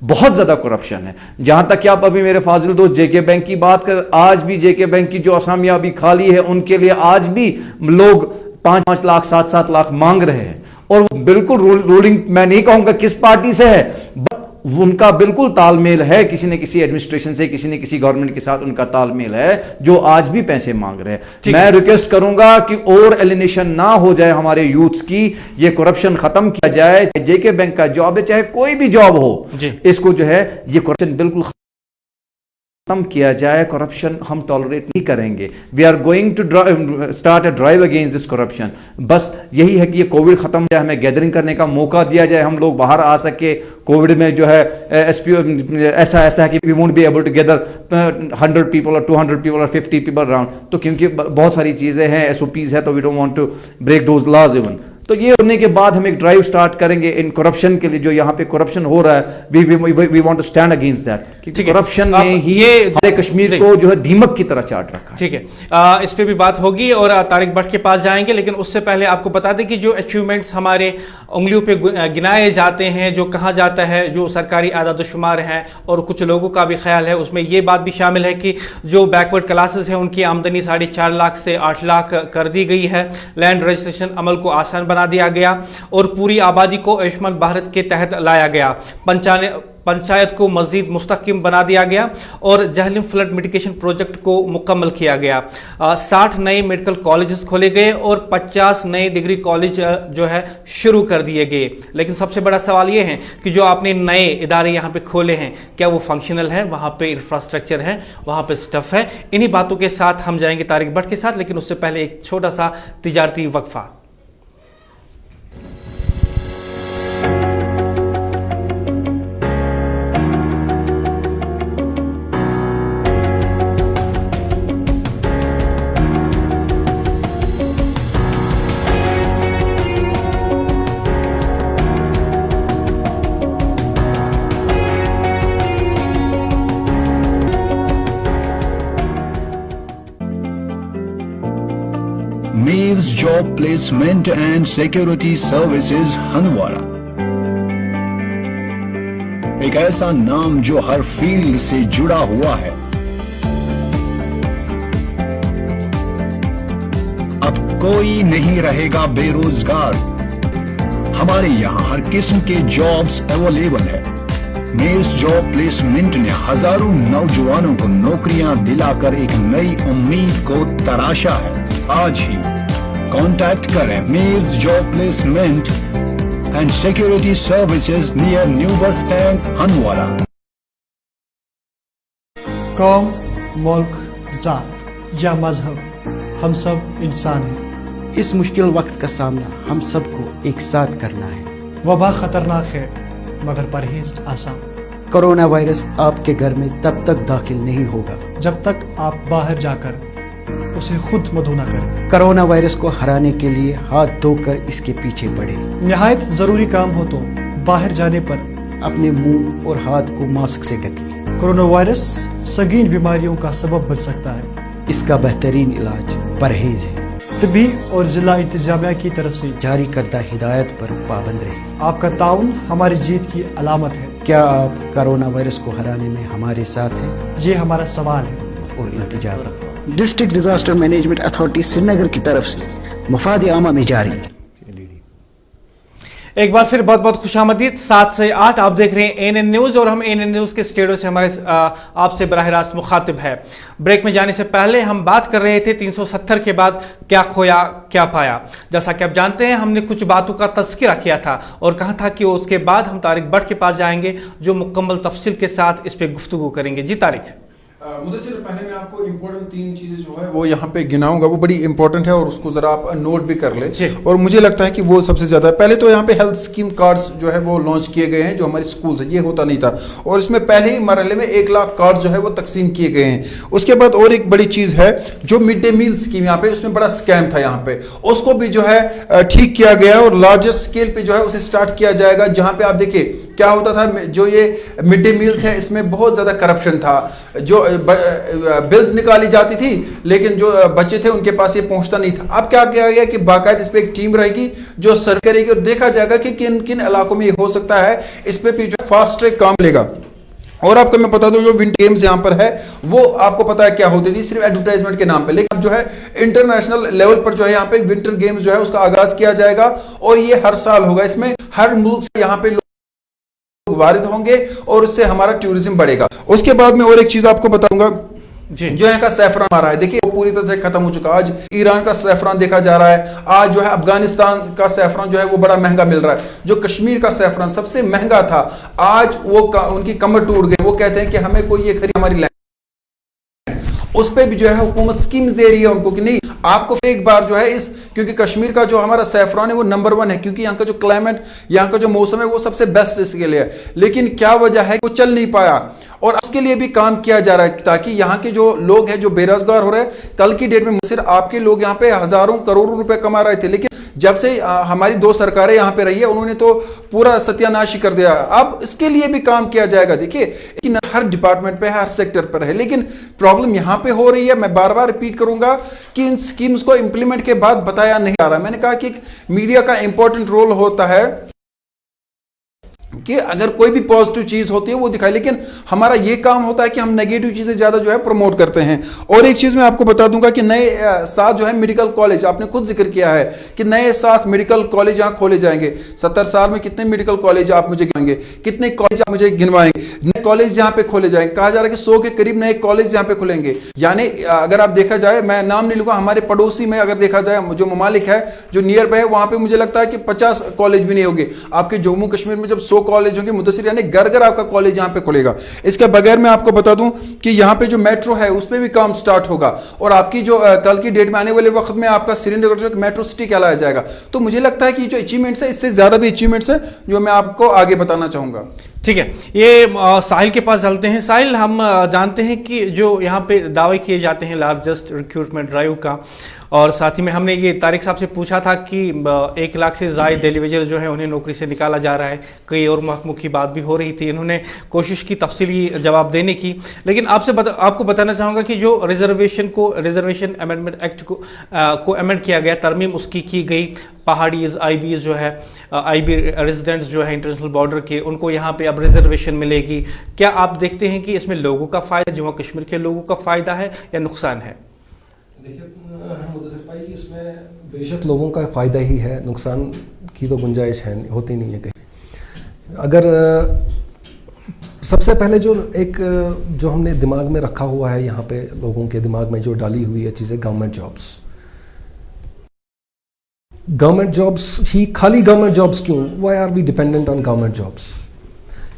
बहुत ज्यादा करप्शन है। जहां तक कि आप अभी मेरे फाजिल दोस्त जेके बैंक की बात कर, आज भी जेके बैंक की जो असामियां अभी खाली है उनके लिए आज भी लोग 5-5 लाख 7-7 लाख मांग रहे हैं, और बिल्कुल रूलिंग मैं नहीं कहूंगा किस पार्टी से है, बट उनका बिल्कुल तालमेल है किसी न किसी एडमिनिस्ट्रेशन से, किसी न किसी गवर्नमेंट के साथ उनका तालमेल है जो आज भी पैसे मांग रहे हैं। मैं रिक्वेस्ट करूंगा कि और एलिनेशन ना हो जाए हमारे यूथ्स की, ये करप्शन खत्म किया जाए। जेके बैंक का जॉब है चाहे कोई भी जॉब हो, इसको जो है ये करप्शन बिल्कुल खत्म किया जाए। करप्शन हम टॉलरेट नहीं करेंगे। We are going to start a drive against this corruption. बस यही है कि ये कोविड खत्म हो जाए, हमें गैदरिंग करने का मौका दिया जाए, हम लोग बाहर आ सके। कोविड में जो है ऐसा है कि we won't be able to gather 100 people और 200 पीपल और 50 पीपल अराउंड, तो क्योंकि बहुत सारी चीजें हैं, SOPs है, तो we don't want to break those laws even. तो ये होने के बाद हम एक ड्राइव स्टार्ट करेंगे इन करप्शन के लिए, जो यहाँ पे करप्शन हो रहा है। We want to stand against that, क्योंकि करप्शन ने ही हमारे कश्मीर को जो है दीमक की तरह चाट रखा है। ठीक है, इस पे भी बात होगी और तारिक भट्ट के पास जाएंगे, लेकिन उससे पहले आपको बता दें कि जो अचीवमेंट्स हमारे उंगलियों पे गिनाए जाते हैं, जो कहा जाता है, जो सरकारी आदाद-ओ-शुमार हैं और कुछ लोगों का भी ख्याल है, उसमें ये बात भी शामिल है कि जो बैकवर्ड क्लासेस हैं उनकी आमदनी 4.5 लाख से 8 लाख कर दी गई है। लैंड रजिस्ट्रेशन अमल को आसान बना दिया गया और पूरी आबादी को आयुष्मान भारत के तहत लाया गया। पंचायत को मजीद मुस्तहकम बना दिया गया और जहलम फ्लड मिटिगेशन प्रोजेक्ट को मुकम्मल किया गया। 60 नए मेडिकल कॉलेजेस खोले गए और 50 नए डिग्री कॉलेज जो है शुरू कर दिए गए। लेकिन सबसे बड़ा सवाल यह है कि जो आपने नए इदारे यहाँ पे खोले हैं, क्या वो फंक्शनल है? वहाँ पे इंफ्रास्ट्रक्चर है, वहाँ पे स्टफ है? इन्हीं बातों के साथ हम जाएंगे तारिक भट्ट के साथ, लेकिन उससे पहले एक छोटा सा तिजारती वक्फा। Mears Job Placement and Security Services Hanwara, एक ऐसा नाम जो हर फील्ड से जुड़ा हुआ है। अब कोई नहीं रहेगा बेरोजगार, हमारे यहाँ हर किस्म के जॉब्स अवेलेबल है। मेयर्स जॉब प्लेसमेंट ने हजारों नौजवानों को नौकरियां दिलाकर एक नई उम्मीद को तराशा है। आज ही कांटेक्ट करें Mayers job placement and security services near new bus stand Hanwara. कौम, मुल्क, जात या मजहब, हम सब इंसान हैं। इस मुश्किल वक्त का सामना हम सबको एक साथ करना है। वबा खतरनाक है मगर परहेज आसान। कोरोना वायरस आपके घर में तब तक दाखिल नहीं होगा जब तक आप बाहर जाकर उसे खुद मधु न करें। कोरोना वायरस को हराने के लिए हाथ धोकर इसके पीछे बढ़े। निहायत जरूरी काम हो तो बाहर जाने पर अपने मुंह और हाथ को मास्क से ढकें। कोरोना वायरस संगीन बीमारियों का सबब बन सकता है। इसका बेहतरीन इलाज परहेज है। तबी और जिला इंतजामिया की तरफ से जारी करदा हिदायत पर पाबंद रहे। आपका ताउन हमारी जीत की अलामत है। क्या आप कोरोना वायरस को हराने में हमारे साथ हैं? ये हमारा सवाल है। और इल्तिजा रखो। District disaster management authority Srinagar की तरफ से मफाद आमा में जारी। एक बार फिर बहुत बहुत खुशामदीद। 7 से 8 आप देख रहे हैं एएनएन न्यूज़ और हम एएनएन न्यूज़ के स्टूडियो से हमारे आपसे बराह रास्त मुखातिब है। ब्रेक में जाने से पहले हम बात कर रहे थे 370 के बाद क्या खोया क्या पाया। जैसा कि आप जानते हैं हमने कुछ बातों का तज़किरा किया था और कहा था कि उसके बाद हम तारिक भट्ट के पास जाएंगे जो मुकम्मल तफसील के साथ इस पर गुफ्तगू करेंगे। जी तारिक। मुदस्सिर, पहले मैं आपको इम्पोर्टेंट 3 चीज़ें जो है वो यहाँ पे गिनाऊंगा, वो बड़ी इंपॉर्टेंट है और उसको ज़रा आप नोट भी कर लें और मुझे लगता है कि वो सबसे ज़्यादा। पहले तो यहाँ पे हेल्थ स्कीम कार्ड्स जो है वो लॉन्च किए गए हैं जो हमारे स्कूल से, ये होता नहीं था और इसमें पहले ही मरहले में 1 लाख कार्ड जो है वो तकसीम किए गए हैं। उसके बाद और एक बड़ी चीज़ है जो मिड डे मील स्कीम यहाँ पे, उसमें बड़ा स्कैम था यहाँ पे, उसको भी जो है ठीक किया गया और लार्जेस्ट स्केल पे जो है उसे स्टार्ट किया जाएगा। जहाँ पे आप देखिए क्या होता था, जो ये मिड डे मील्स है इसमें बहुत ज़्यादा करप्शन था, जो बिल्स निकाली जाती थी लेकिन जो बच्चे थे उनके पास ये पहुंचता नहीं था। अब क्या किया गया कि बाकायदा इस पर एक टीम रहेगी जो सर्व करेगी और देखा जाएगा कि किन किन इलाकों में ये हो सकता है, इस पे भी जो फास्ट ट्रैक काम लेगा। और आपको मैं बता दूं जो विंटर गेम्स यहाँ पर है वो आपको पता है क्या होती थी, सिर्फ एडवर्टाइजमेंट के नाम पे, लेकिन अब जो है इंटरनेशनल लेवल पर जो है यहाँ पे विंटर गेम्स जो है उसका आगाज किया जाएगा और ये हर साल होगा। इसमें हर मुल्क से यहाँ पे वारिद होंगे और उससे हमारा टूरिज्म बढ़ेगा। उसके बाद में और एक चीज आपको बताऊंगा, जो यहाँ का सैफरान आ रहा है, देखिए वो पूरी तरह से खत्म हो चुका। आज ईरान का सैफरान देखा जा रहा है, आज जो है अफगानिस्तान का सैफरान जो है वो बड़ा महंगा मिल रहा है। जो कश्मीर का सैफरान सबसे महंगा था, आज वो उनकी कमर टूट गई। वो कहते हैं कि हमें कोई ये खरीद हमारी उस पर भी जो है हुकूमत स्कीम्स दे रही है उनको कि नहीं आपको एक बार जो है इस, क्योंकि कश्मीर का जो हमारा सैफरान है वो नंबर 1 है, क्योंकि यहाँ का जो क्लाइमेट, यहाँ का जो मौसम है वो सबसे बेस्ट इसके लिए है। लेकिन क्या वजह है वो चल नहीं पाया और उसके लिए भी काम किया जा रहा है ताकि यहाँ के जो लोग हैं जो बेरोजगार हो रहे हैं, कल की डेट में सिर्फ आपके लोग यहाँ पे हजारों करोड़ों रुपए कमा रहे थे, लेकिन जब से हमारी 2 सरकारें यहाँ पे रही है उन्होंने तो पूरा सत्यानाश ही कर दिया। अब इसके लिए भी काम किया जाएगा। देखिए हर डिपार्टमेंट पे हर सेक्टर पर है, लेकिन प्रॉब्लम यहाँ पे हो रही है। मैं बार बार रिपीट करूंगा कि इन स्कीम्स को इंप्लीमेंट के बाद बताया नहीं जा रहा। मैंने कहा कि मीडिया का इंपॉर्टेंट रोल होता है कि अगर कोई भी पॉजिटिव चीज होती है वो दिखाए, लेकिन हमारा ये काम होता है कि हम नेगेटिव चीजें ज्यादा जो है प्रमोट करते हैं। और एक चीज मैं आपको बता दूंगा कि नए 7 जो है मेडिकल कॉलेज, आपने खुद जिक्र किया है कि नए 7 मेडिकल कॉलेज यहाँ खोले जाएंगे। 70 साल में कितने मेडिकल कॉलेज आप मुझे गिनवाएंगे, कितने कॉलेज आप मुझे गिनवाएंगे? नए कॉलेज यहाँ पे खोले जाएंगे, कहा जा रहा है कि 100 के करीब नए कॉलेज यहाँ पे खुलेंगे। यानी अगर आप देखा जाए, मैं नाम नहीं लूंगा, हमारे पड़ोसी में अगर देखा जाए जो ममालिक है जो नियर बाय है, वहां पे मुझे लगता है कि 50 कॉलेज भी नहीं होंगे। आपके जम्मू कश्मीर में जब 100 कॉलेज होंगे मुदस्सिर, यानी घर आपका कॉलेज यहाँ पे खुलेगा। इसके बगैर मैं आपको बता दूं कि यहाँ पे जो मेट्रो है उस पर भी काम स्टार्ट होगा और आपकी जो कल की डेट में आने वाले वक्त में आपका श्रीनगर जो मेट्रो सिटी कहलाया जाएगा। तो मुझे लगता है कि जो अचीवमेंट्स है इससे ज्यादा भी अचीवमेंट्स है जो मैं आपको आगे बताना चाहूंगा। ठीक है, ये साहिल के पास चलते हैं। साहिल, हम जानते हैं कि जो यहाँ पे दावे किए जाते हैं लार्जेस्ट रिक्रूटमेंट ड्राइव का, और साथ ही में हमने ये तारिक साहब से पूछा था कि 1 लाख से ज़ायद डेलीवेजर जो है उन्हें नौकरी से निकाला जा रहा है। कई और महकमों की बात भी हो रही थी, इन्होंने कोशिश की तफसीली जवाब देने की। लेकिन आपको बताना चाहूँगा कि जो रिजर्वेशन अमेंडमेंट एक्ट को अमेंड किया गया, तरमीम उसकी की गई। पहाड़ीज IBs जो है, IB रेजिडेंट्स जो है इंटरनेशनल बॉर्डर के, उनको यहाँ पे अब रिजर्वेशन मिलेगी। क्या आप देखते हैं कि इसमें लोगों का फ़ायदा, जम्मू कश्मीर के लोगों का फ़ायदा है या नुकसान है? देखिए मुदस्सिर भाई, इसमें बेशक लोगों का फ़ायदा ही है, नुकसान की तो गुंजाइश है होती नहीं है कहीं। अगर सबसे पहले जो हमने दिमाग में रखा हुआ है, यहाँ पे लोगों के दिमाग में जो डाली हुई है चीज़ें, गवर्नमेंट जॉब्स ही, खाली गवर्नमेंट जॉब्स क्यों? Why are we dependent on government jobs?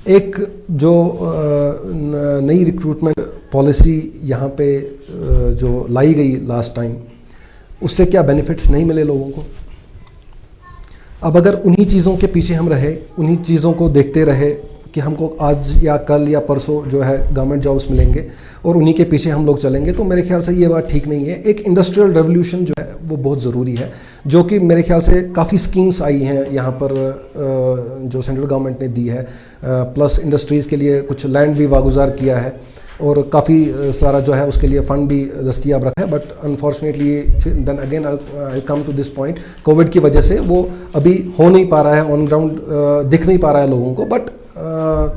एक जो नई रिक्रूटमेंट पॉलिसी यहाँ पे जो लाई गई लास्ट टाइम, उससे क्या बेनिफिट्स नहीं मिले लोगों को? अब अगर उन्हीं चीज़ों के पीछे हम रहे, उन्हीं चीज़ों को देखते रहे कि हमको आज या कल या परसों जो है गवर्नमेंट जॉब्स मिलेंगे और उन्हीं के पीछे हम लोग चलेंगे, तो मेरे ख्याल से ये बात ठीक नहीं है। एक इंडस्ट्रियल रेवोल्यूशन जो है वो बहुत ज़रूरी है, जो कि मेरे ख्याल से काफ़ी स्कीम्स आई हैं यहाँ पर जो सेंट्रल गवर्नमेंट ने दी है, प्लस इंडस्ट्रीज़ के लिए कुछ लैंड भी वागुजार किया है और काफ़ी सारा जो है उसके लिए फ़ंड भी दस्तियाब रखा है। But unfortunately then again I come to this point, Covid की वजह से वो अभी हो नहीं पा रहा है, ऑन ग्राउंड दिख नहीं पा रहा है लोगों को। बट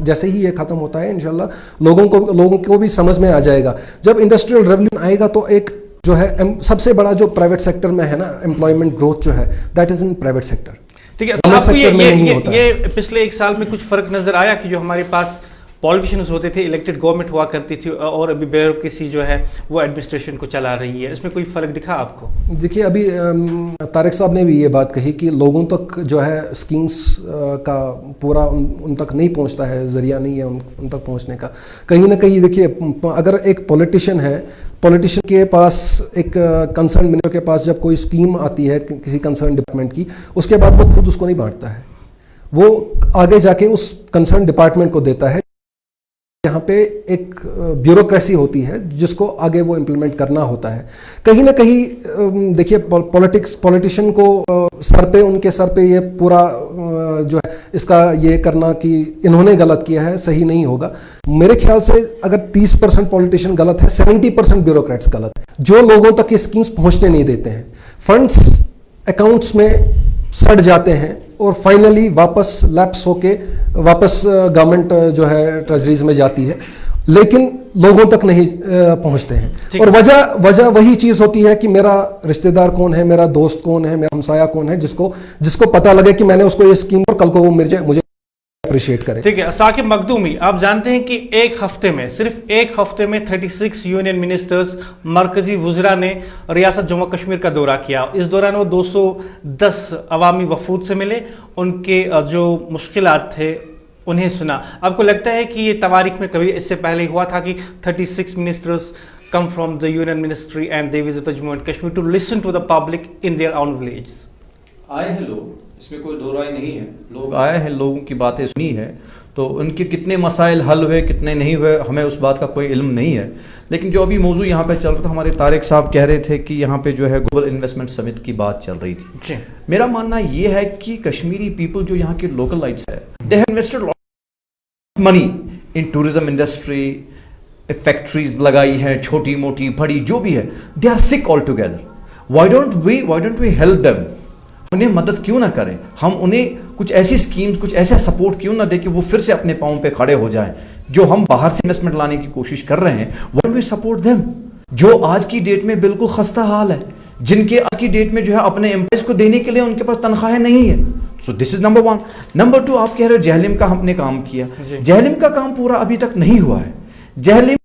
जैसे ही ये ख़त्म होता है इंशाल्लाह लोगों को भी समझ में आ जाएगा। जब इंडस्ट्रियल रेवोल्यूशन आएगा तो एक जो है सबसे बड़ा जो प्राइवेट सेक्टर में है ना एम्प्लॉयमेंट ग्रोथ जो है that is in private sector. ठीक है, आपको ये पिछले एक साल में कुछ फर्क नजर आया कि जो हमारे पास पॉलिटिशियंस होते थे, इलेक्टेड गवर्नमेंट हुआ करती थी और अभी ब्यूरोक्रेसी जो है वो एडमिनिस्ट्रेशन को चला रही है, इसमें कोई फ़र्क दिखा आपको? देखिए अभी तारिक साहब ने भी ये बात कही कि लोगों तक जो है स्कीम्स का पूरा उन तक नहीं पहुंचता है, ज़रिया नहीं है उन तक पहुंचने का। कहीं ना कहीं देखिए अगर एक पॉलिटिशियन है, पॉलिटिशियन के पास एक कंसर्न मिनिस्टर के पास जब कोई स्कीम आती है किसी कंसर्न डिपार्टमेंट की, उसके बाद वो खुद उसको नहीं बांटता है, वो आगे जाके उस कंसर्न डिपार्टमेंट को देता है। यहाँ पे एक ब्यूरोक्रेसी होती है जिसको आगे वो इम्प्लीमेंट करना होता है। कहीं ना कहीं देखिए पॉलिटिशियन को उनके सर पे ये पूरा जो है इसका ये करना कि इन्होंने गलत किया है सही नहीं होगा। मेरे ख्याल से अगर 30% पॉलिटिशियन गलत है, 70% ब्यूरोक्रेट्स गलत है, जो लोगों तक ये स्कीम्स पहुंचने नहीं देते हैं। फंड्स अकाउंट्स में सड़ जाते हैं और फाइनली वापस लैप्स होके वापस गवर्नमेंट जो है ट्रेजरीज में जाती है, लेकिन लोगों तक नहीं पहुंचते हैं। और वजह वही चीज होती है कि मेरा रिश्तेदार कौन है, मेरा दोस्त कौन है, मेरा हमसाया कौन है, जिसको पता लगे कि मैंने उसको ये स्कीम और कल को वो मुझे अप्रिशिएट करे। ठीक है, साकिब मखदूमी, आप जानते हैं कि सिर्फ एक हफ्ते में 36 यूनियन मिनिस्टर्स मरकजी वुज़रा ने रियासत जम्मू कश्मीर का दौरा किया। इस दौरान वो 210 अवामी वफूद से मिले, उनके जो मुश्किलात थे उन्हें सुना। आपको लगता है कि ये तारीख में कभी इससे पहले हुआ था कि 36 ministers come from the union ministry and they visit Jammu and Kashmir to listen to the public in their own villages? आए हैं लोग, इसमें कोई दो राय नहीं है, लोग आए हैं, लोगों की बातें सुनी है, तो उनके कितने मसाइल हल हुए कितने नहीं हुए हमें उस बात का कोई इल्म नहीं है। लेकिन जो अभी मौजू यहाँ पे चल रहा था, हमारे तारिक साहब कह रहे थे कि यहाँ पे जो है ग्लोबल इन्वेस्टमेंट समिट की बात चल रही थी जी। मेरा मानना ये है कि कश्मीरी पीपल जो यहाँ के लोकलाइट्स है, they have invested money in tourism industry, factories लगाई हैं छोटी मोटी बड़ी जो भी है, they are sick all together. Why don't we help them? उन्हें मदद क्यों ना करें? हम उन्हें कुछ ऐसी स्कीम्स, कुछ ऐसा सपोर्ट क्यों ना दें कि वो फिर से अपने पांव पे खड़े हो जाएं? जो हम बाहर से इन्वेस्टमेंट लाने की कोशिश कर रहे हैं, why don't we support them? जो आज की डेट में बिल्कुल खस्ता हाल है, जिनके आज की डेट में जो है अपने एम्प्लॉयज को देने के लिए उनके पास तनख्वाहें नहीं है। So this is number 1। Number 2, आप कह रहे हो जहलिम का हमने काम किया, जहलिम का काम पूरा अभी तक नहीं हुआ है। जहलिम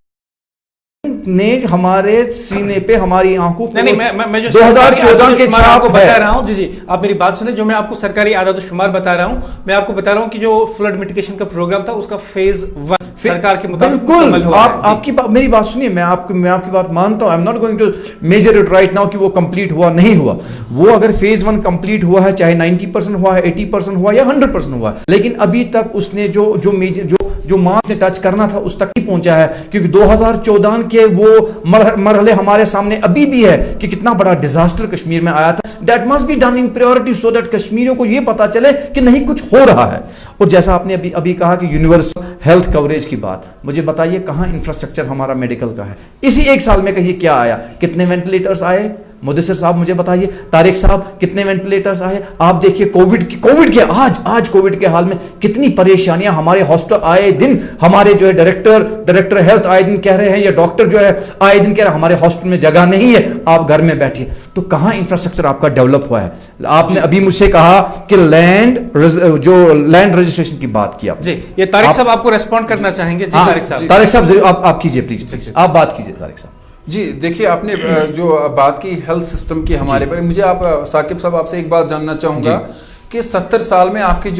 ने हमारे सीने पे, हमारी आंखों पे मैं जो 2014 के छाप बता रहा हूं, जी आप मेरी बात सुने, जो मैं आपको सरकारी आदाद शुमार बता रहा हूं, मैं आपको बता रहा हूं कि जो फ्लड मिटिगेशन का प्रोग्राम था उसका फेज 1 सरकार के मुताबिक बिल्कुल। आपकी मेरी बात सुनिए, मैं आपकी बात मानता हूं, I am not going to measure it right now कि वो कंप्लीट हुआ नहीं हुआ। वो अगर फेज 1 कंप्लीट हुआ है, चाहे 90% हुआ है, 80% हुआ या 100% हुआ, लेकिन अभी तक उसने जो मार्क ने टच करना था उस तक नहीं पहुंचा है, क्योंकि 2014 के वो मरहले हमारे सामने अभी भी है कि कितना बड़ा डिजास्टर कश्मीर में आया था। That must be done in priority so that कश्मीरियों को यह पता चले कि नहीं कुछ हो रहा है। और जैसा आपने अभी कहा कि यूनिवर्सल हेल्थ कवरेज की बात, मुझे बताइए कहां इंफ्रास्ट्रक्चर हमारा मेडिकल का है? इसी एक साल में कहिए क्या आया? कितने वेंटिलेटर्स आए? मुदस्सिर साहब मुझे बताइए, तारिक साहब कितने वेंटिलेटर्स आए? आप देखिए कोविड के आज कोविड के हाल में कितनी परेशानियां हमारे हॉस्पिटल आए दिन, हमारे जो है डायरेक्टर हेल्थ आए दिन कह रहे हैं, या डॉक्टर जो है आए दिन कह रहे हैं हमारे हॉस्पिटल में जगह नहीं है, आप घर में बैठिए। तो कहां इंफ्रास्ट्रक्चर आपका डेवलप हुआ है? आपने अभी मुझसे कहा कि लैंड रजिस्ट्रेशन की बात की आप जी, ये तारिक साहब आपको रेस्पॉन्ड करना चाहेंगे? जी तारिक साहब आप कीजिए प्लीज, आप बात कीजिए तारिक साहब। जी देखिए, आपने जो बात की हेल्थ सिस्टम की हमारे पर, मुझे साकिब साहब आपसे एक बात जानना चाहूंगा कि 70 साल में आपके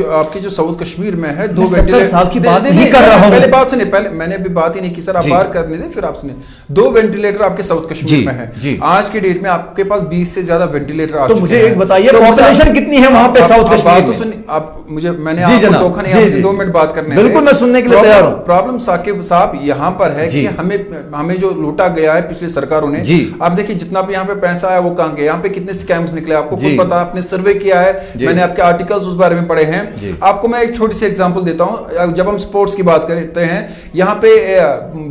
जो साउथ कश्मीर में है 2 वेंटिलेटर साल की बात नहीं कर रहा हूं। पहले बात सुनिए, पहले मैंने अभी बात ही नहीं की सर, आप बात करने दें फिर आप सुनिए। 2 वेंटिलेटर आपके साउथ कश्मीर में है, आज के डेट में आपके पास 20 से ज्यादा वेंटिलेटर आ चुके हैं। तो मुझे एक बताइए पॉपुलेशन कितनी है वहां पे साउथ कश्मीर में? सुनिए आप मुझे, मैंने आपको टोकन है, आपसे 2 मिनट बात करने हैं। बिल्कुल मैं सुनने के लिए तैयार हूं। प्रॉब्लम साकिब साहब यहाँ पर है कि हमें जो लूटा गया है पिछली सरकारों ने, आप देखिए जितना भी यहाँ पे पैसा है वो कहां गया, यहाँ पे कितने स्कैम्स निकले आपको खुद पता, आपने सर्वे किया है, मैंने आपके के आर्टिकल्स उस बारे में पढ़े हैं। आपको मैं एक छोटी सी एग्जांपल देता हूं। जब हम स्पोर्ट्स की बात करते हैं, यहाँ पे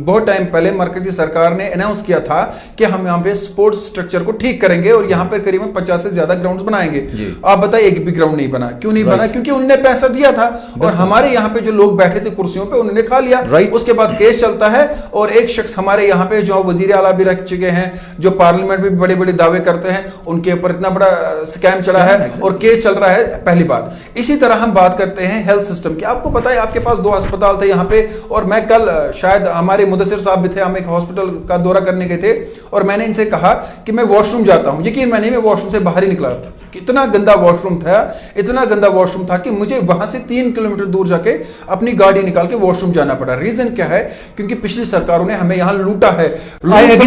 बहुत टाइम पहले मरकजी सरकार ने अनाउंस किया था कि हम यहाँ पे स्पोर्ट्स स्ट्रक्चर को ठीक करेंगे और यहाँ पे करीबन 50 से ज्यादा ग्राउंड बनाएंगे। आप बताइए, एक भी ग्राउंड नहीं बना। क्यों नहीं बना? क्योंकि उन्होंने पैसा दिया था और हमारे यहाँ पे जो लोग बैठे थे कुर्सियों पे, उन्होंने खा लिया। उसके बाद केस चलता है और एक शख्स हमारे यहाँ पे जो वजीर आला भी रह चुके हैं, जो पार्लियामेंट में बड़े बड़े दावे करते हैं, उनके ऊपर इतना बड़ा स्कैम चला है और केस चल रहा है। पहली बात। इसी तरह हम बात करते हैं हेल्थ सिस्टम की। आपको पता है आपके पास 2 अस्पताल थे यहाँ पे, और मैं कल शायद हमारे मुदस्सिर साहब भी थे, हम एक हॉस्पिटल का दौरा करने गए थे और मैंने इनसे कहा कि मैं वॉशरूम जाता हूं। यकीन मानिए, मैं वॉशरूम से बाहर ही निकला। कितना गंदा वॉशरूम था, इतना गंदा वॉशरूम था कि मुझे वहां से 3 किलोमीटर दूर जाके अपनी गाड़ी निकाल के वॉशरूम जाना पड़ा। रीजन क्या है? क्योंकि पिछली सरकारों ने हमें यहां लूटा है। एक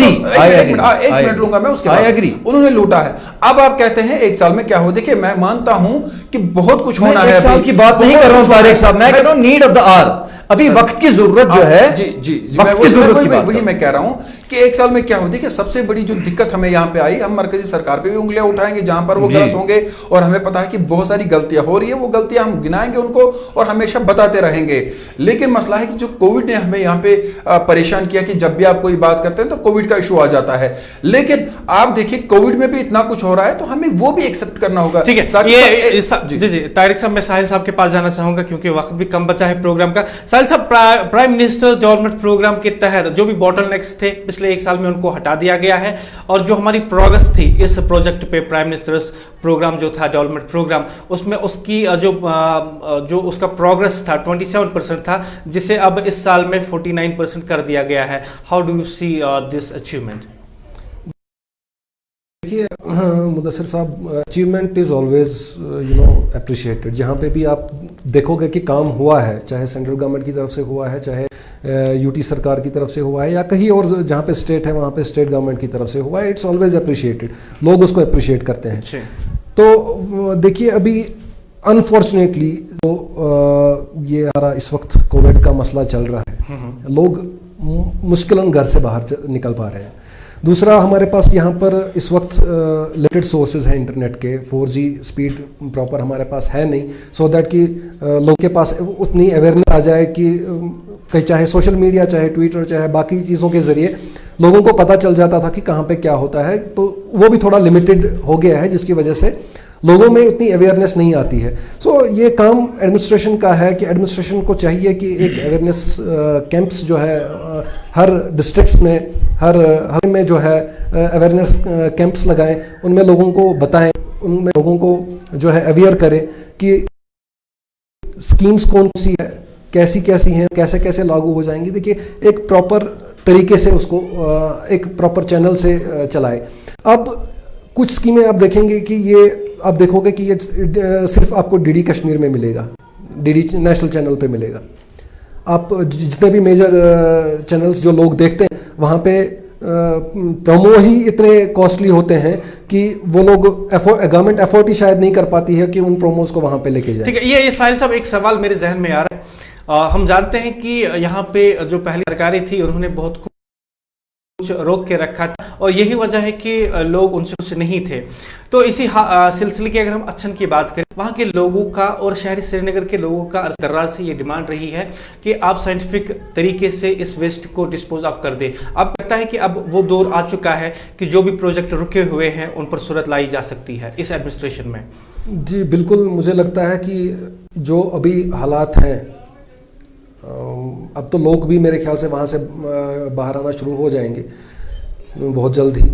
मिनट लूंगा मैं उसके बाद। उन्होंने लूटा है। अब आप कहते हैं 1 साल में क्या हो? देखिए, मैं मानता हूं कि बहुत कुछ होना है। 1 साल की बात नहीं कर रहा हूं तारिक साहब, मैं कह रहा हूं नीड ऑफ द आवर। अभी वक्त की जरूरत जो है, जी वही मैं कह रहा हूं कि 1 साल में क्या हो। देखिए, सबसे बड़ी जो दिक्कत हमें यहाँ पे आई, हम मरकजी सरकार पे भी उंगलियां उठाएंगे जहां पर वो गलत होंगे, और हमें पता है कि बहुत सारी गलतियां हो रही है। वो गलतियां हम गिनाएंगे उनको और हमेशा बताते रहेंगे। लेकिन मसला है कि जो कोविड ने हमें यहाँ पे परेशान किया कि जब भी आप कोई बात करते हैं तो कोविड का इशू आ जाता है। लेकिन आप देखिए, कोविड में भी इतना कुछ हो रहा है तो हमें वो भी एक्सेप्ट करना होगा। ठीक है, जी तारिक साहब, मैं साहिल साहब के पास जाना चाहूंगा क्योंकि वक्त भी कम बचा है प्रोग्राम का। साहिल साहब, प्राइम मिनिस्टर्स डेवलपमेंट प्रोग्राम के तहत जो भी बॉटलनेक्स थे पिछले 1 साल में, उनको हटा दिया गया है, और जो हमारी प्रोग्रेस थी इस प्रोजेक्ट पे, प्राइम मिनिस्टर्स प्रोग्राम जो था डेवलपमेंट प्रोग्राम, उसमें उसकी जो उसका प्रोग्रेस था 27% था, जिसे अब इस साल में 49% कर दिया गया है। How do you see this achievement? देखिए मुदस्सिर साहब, अचीवमेंट इज़ ऑलवेज अप्रिशिएटेड। जहाँ पे भी आप देखोगे कि काम हुआ है, चाहे सेंट्रल गवर्नमेंट की तरफ से हुआ है, चाहे यूटी सरकार की तरफ से हुआ है, या कहीं और जहाँ पे स्टेट है वहाँ पे स्टेट गवर्नमेंट की तरफ से हुआ है, इट्स ऑलवेज अप्रिशिएटेड। लोग उसको अप्रिशिएट करते हैं। तो देखिए, अभी अनफॉर्चुनेटली जो ये हमारा इस वक्त कोविड का मसला चल रहा है, लोग मुश्किलन घर से बाहर निकल पा रहे हैं। दूसरा, हमारे पास यहाँ पर इस वक्त लिमिटेड सोर्सेज हैं इंटरनेट के। 4G स्पीड प्रॉपर हमारे पास है नहीं, सो दैट कि लोगों के पास उतनी अवेयरनेस आ जाए कि कहीं चाहे सोशल मीडिया, चाहे ट्विटर, चाहे बाकी चीज़ों के ज़रिए लोगों को पता चल जाता था कि कहाँ पे क्या होता है। तो वो भी थोड़ा लिमिटेड हो गया है, जिसकी वजह से लोगों में उतनी अवेयरनेस नहीं आती है। सो ये काम एडमिनिस्ट्रेशन का है कि एडमिनिस्ट्रेशन को चाहिए कि एक अवेयरनेस कैंप्स जो है हर डिस्ट्रिक्ट्स में, हर में जो है अवेयरनेस कैंप्स लगाएं, उनमें लोगों को बताएं, उनमें लोगों को जो है अवेयर करें कि स्कीम्स कौन सी है, कैसी कैसी हैं, कैसे कैसे लागू हो जाएंगी। देखिए, एक प्रॉपर तरीके से उसको एक प्रॉपर चैनल से चलाए। अब कुछ स्कीमें आप देखेंगे कि ये आप देखोगे कि ये सिर्फ आपको डीडी कश्मीर में मिलेगा, डीडी नेशनल चैनल पे मिलेगा। आप जितने भी मेजर चैनल्स जो लोग देखते हैं, वहाँ पे प्रोमो ही इतने कॉस्टली होते हैं कि वो लोग गवर्नमेंट एफोर्ड ही शायद नहीं कर पाती है कि उन प्रोमोज को वहाँ पे लेके जाए। ठीक है, ये साहिल साहब, एक सवाल मेरे जहन में आ रहा है। हम जानते हैं कि यहाँ पे जो पहली सरकारें थी, उन्होंने बहुत कुछ रोक के रखा था, और यही वजह है कि लोग उनसे कुछ नहीं थे। तो इसी सिलसिले की अगर हम अच्छन की बात करें, वहाँ के लोगों का और शहरी श्रीनगर के लोगों का अर्ज से ये डिमांड रही है कि आप साइंटिफिक तरीके से इस वेस्ट को डिस्पोज आप कर दें। अब लगता है कि अब वो दौर आ चुका है कि जो भी प्रोजेक्ट रुके हुए हैं उन पर सूरत लाई जा सकती है इस एडमिनिस्ट्रेशन में। जी बिल्कुल, मुझे लगता है कि जो अभी हालात हैं, अब तो लोग भी मेरे ख्याल से वहाँ से बाहर आना शुरू हो जाएंगे बहुत जल्द ही।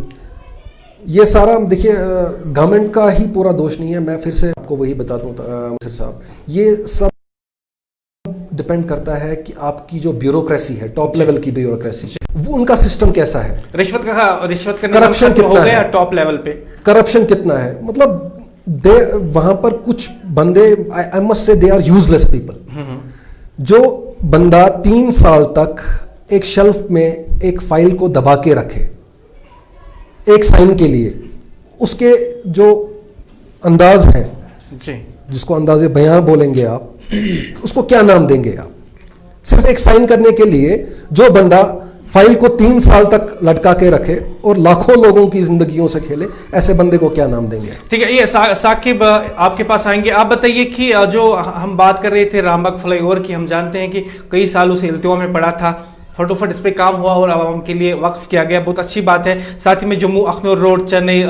ये सारा देखिए गवर्नमेंट का ही पूरा दोष नहीं है। मैं फिर से आपको वही बता दूँ मुदस्सिर साहब, ये सब डिपेंड करता है कि आपकी जो ब्यूरोक्रेसी है, टॉप लेवल की ब्यूरोक्रेसी, वो उनका सिस्टम कैसा है। रिश्वत का करप्शन कितना है टॉप लेवल पे, करप्शन कितना है। मतलब वहाँ पर कुछ बंदे, I must say they are useless people. जो बंदा 3 साल तक एक शेल्फ में एक फाइल को दबा के रखे एक साइन के लिए, उसके जो अंदाज है जी, जिसको अंदाजे बयां बोलेंगे आप, उसको क्या नाम देंगे आप? सिर्फ एक साइन करने के लिए जो बंदा फाइल को 3 साल तक लटका के रखे और लाखों लोगों की जिंदगियों से खेले, ऐसे बंदे को क्या नाम देंगे? ठीक है, ये साकिब आपके पास आएंगे। आप बताइए कि जो हम बात कर रहे थे रामबाग फ्लाईओवर की, हम जानते हैं कि कई सालों से इल्तिवा में पड़ा था, फटोफट इस पे काम हुआ और आवाम के लिए वक्फ किया गया, बहुत अच्छी बात है। साथ ही में जम्मू अखनूर रोड, चेन्नई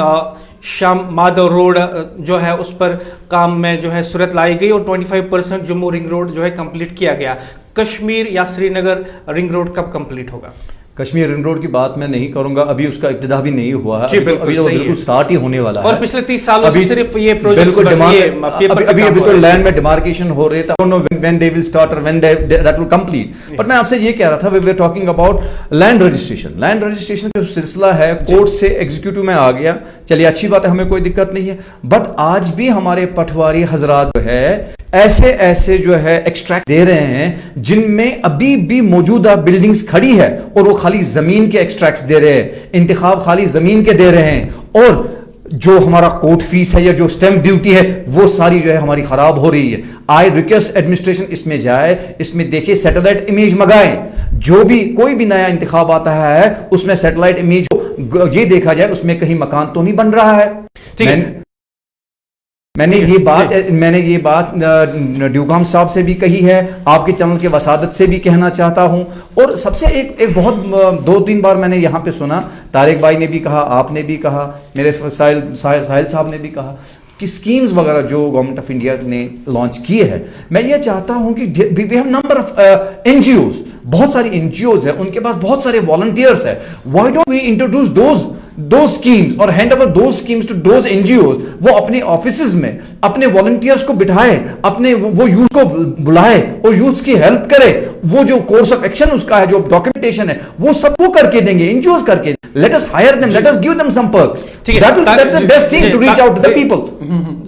श्याम माधव रोड जो है उस पर काम में जो है सूरत लाई गई और 25% जम्मू रिंग रोड जो है कंप्लीट किया गया। कश्मीर या श्रीनगर रिंग रोड कब कंप्लीट होगा? कश्मीर रिंग रोड की बात मैं नहीं करूंगा, अभी उसका इब्तिदा भी नहीं हुआ है, जी, अभी तो बिल्कुल स्टार्ट ही होने वाला है। और पिछले 30 सालों से सिर्फ ये बिल्कुल अभी तो लैंड में डिमार्केशन हो रहे थे, व्हेन दे विल स्टार्ट और when that will complete. But मैं आपसे ये कह रहा था, we are talking about land registration का जो सिलसिला है कोर्ट से एग्जीक्यूटिव में आ गया, चलिए अच्छी बात है, हमें कोई दिक्कत नहीं है। बट आज भी हमारे पटवारी हजरात जो है ऐसे जो है एक्सट्रैक्ट दे रहे हैं जिनमें अभी भी मौजूदा बिल्डिंग्स खड़ी है और वो खाली जमीन के एक्सट्रैक्ट्स दे रहे हैं, इंतखाब खाली जमीन के दे रहे हैं, और जो हमारा कोर्ट फीस है या जो स्टैंप ड्यूटी है वो सारी जो है हमारी खराब हो रही है। आई रिक्वेस्ट एडमिनिस्ट्रेशन इसमें जाए, इसमें देखिए, सैटेलाइट इमेज मंगाएं, जो भी कोई भी नया इंतखाब आता है उसमें सैटेलाइट इमेज ये देखा जाए उसमें कहीं मकान तो नहीं बन रहा है। ठीक है, मैंने ये बात ड्यूगाम साहब से भी कही है, आपके चैनल के वसादत से भी कहना चाहता हूं, और सबसे एक बहुत 2-3 बार मैंने यहां पे सुना, तारिक भाई ने भी कहा, आपने भी कहा, मेरे साहिल साहब ने भी कहा कि स्कीम्स वगैरह जो गवर्नमेंट ऑफ इंडिया ने लॉन्च किए हैं, मैं ये चाहता हूं कि we have number of NGOs, बहुत सारी एनजीओज है, उनके पास बहुत सारे वॉलंटियर्स है, why don't we introduce those schemes और hand over those schemes to those NGOs. वो अपने ऑफिसेज में अपने वॉलंटियर्स को बिठाए, अपने वो यूथ को बुलाए और यूथ की हेल्प करे, वो जो कोर्स ऑफ एक्शन उसका है, जो डॉक्यूमेंटेशन है, वो सब वो करके देंगे, एनजीओज करके। Let us hire them, let us give them some perks, that the best thing to reach out to the people.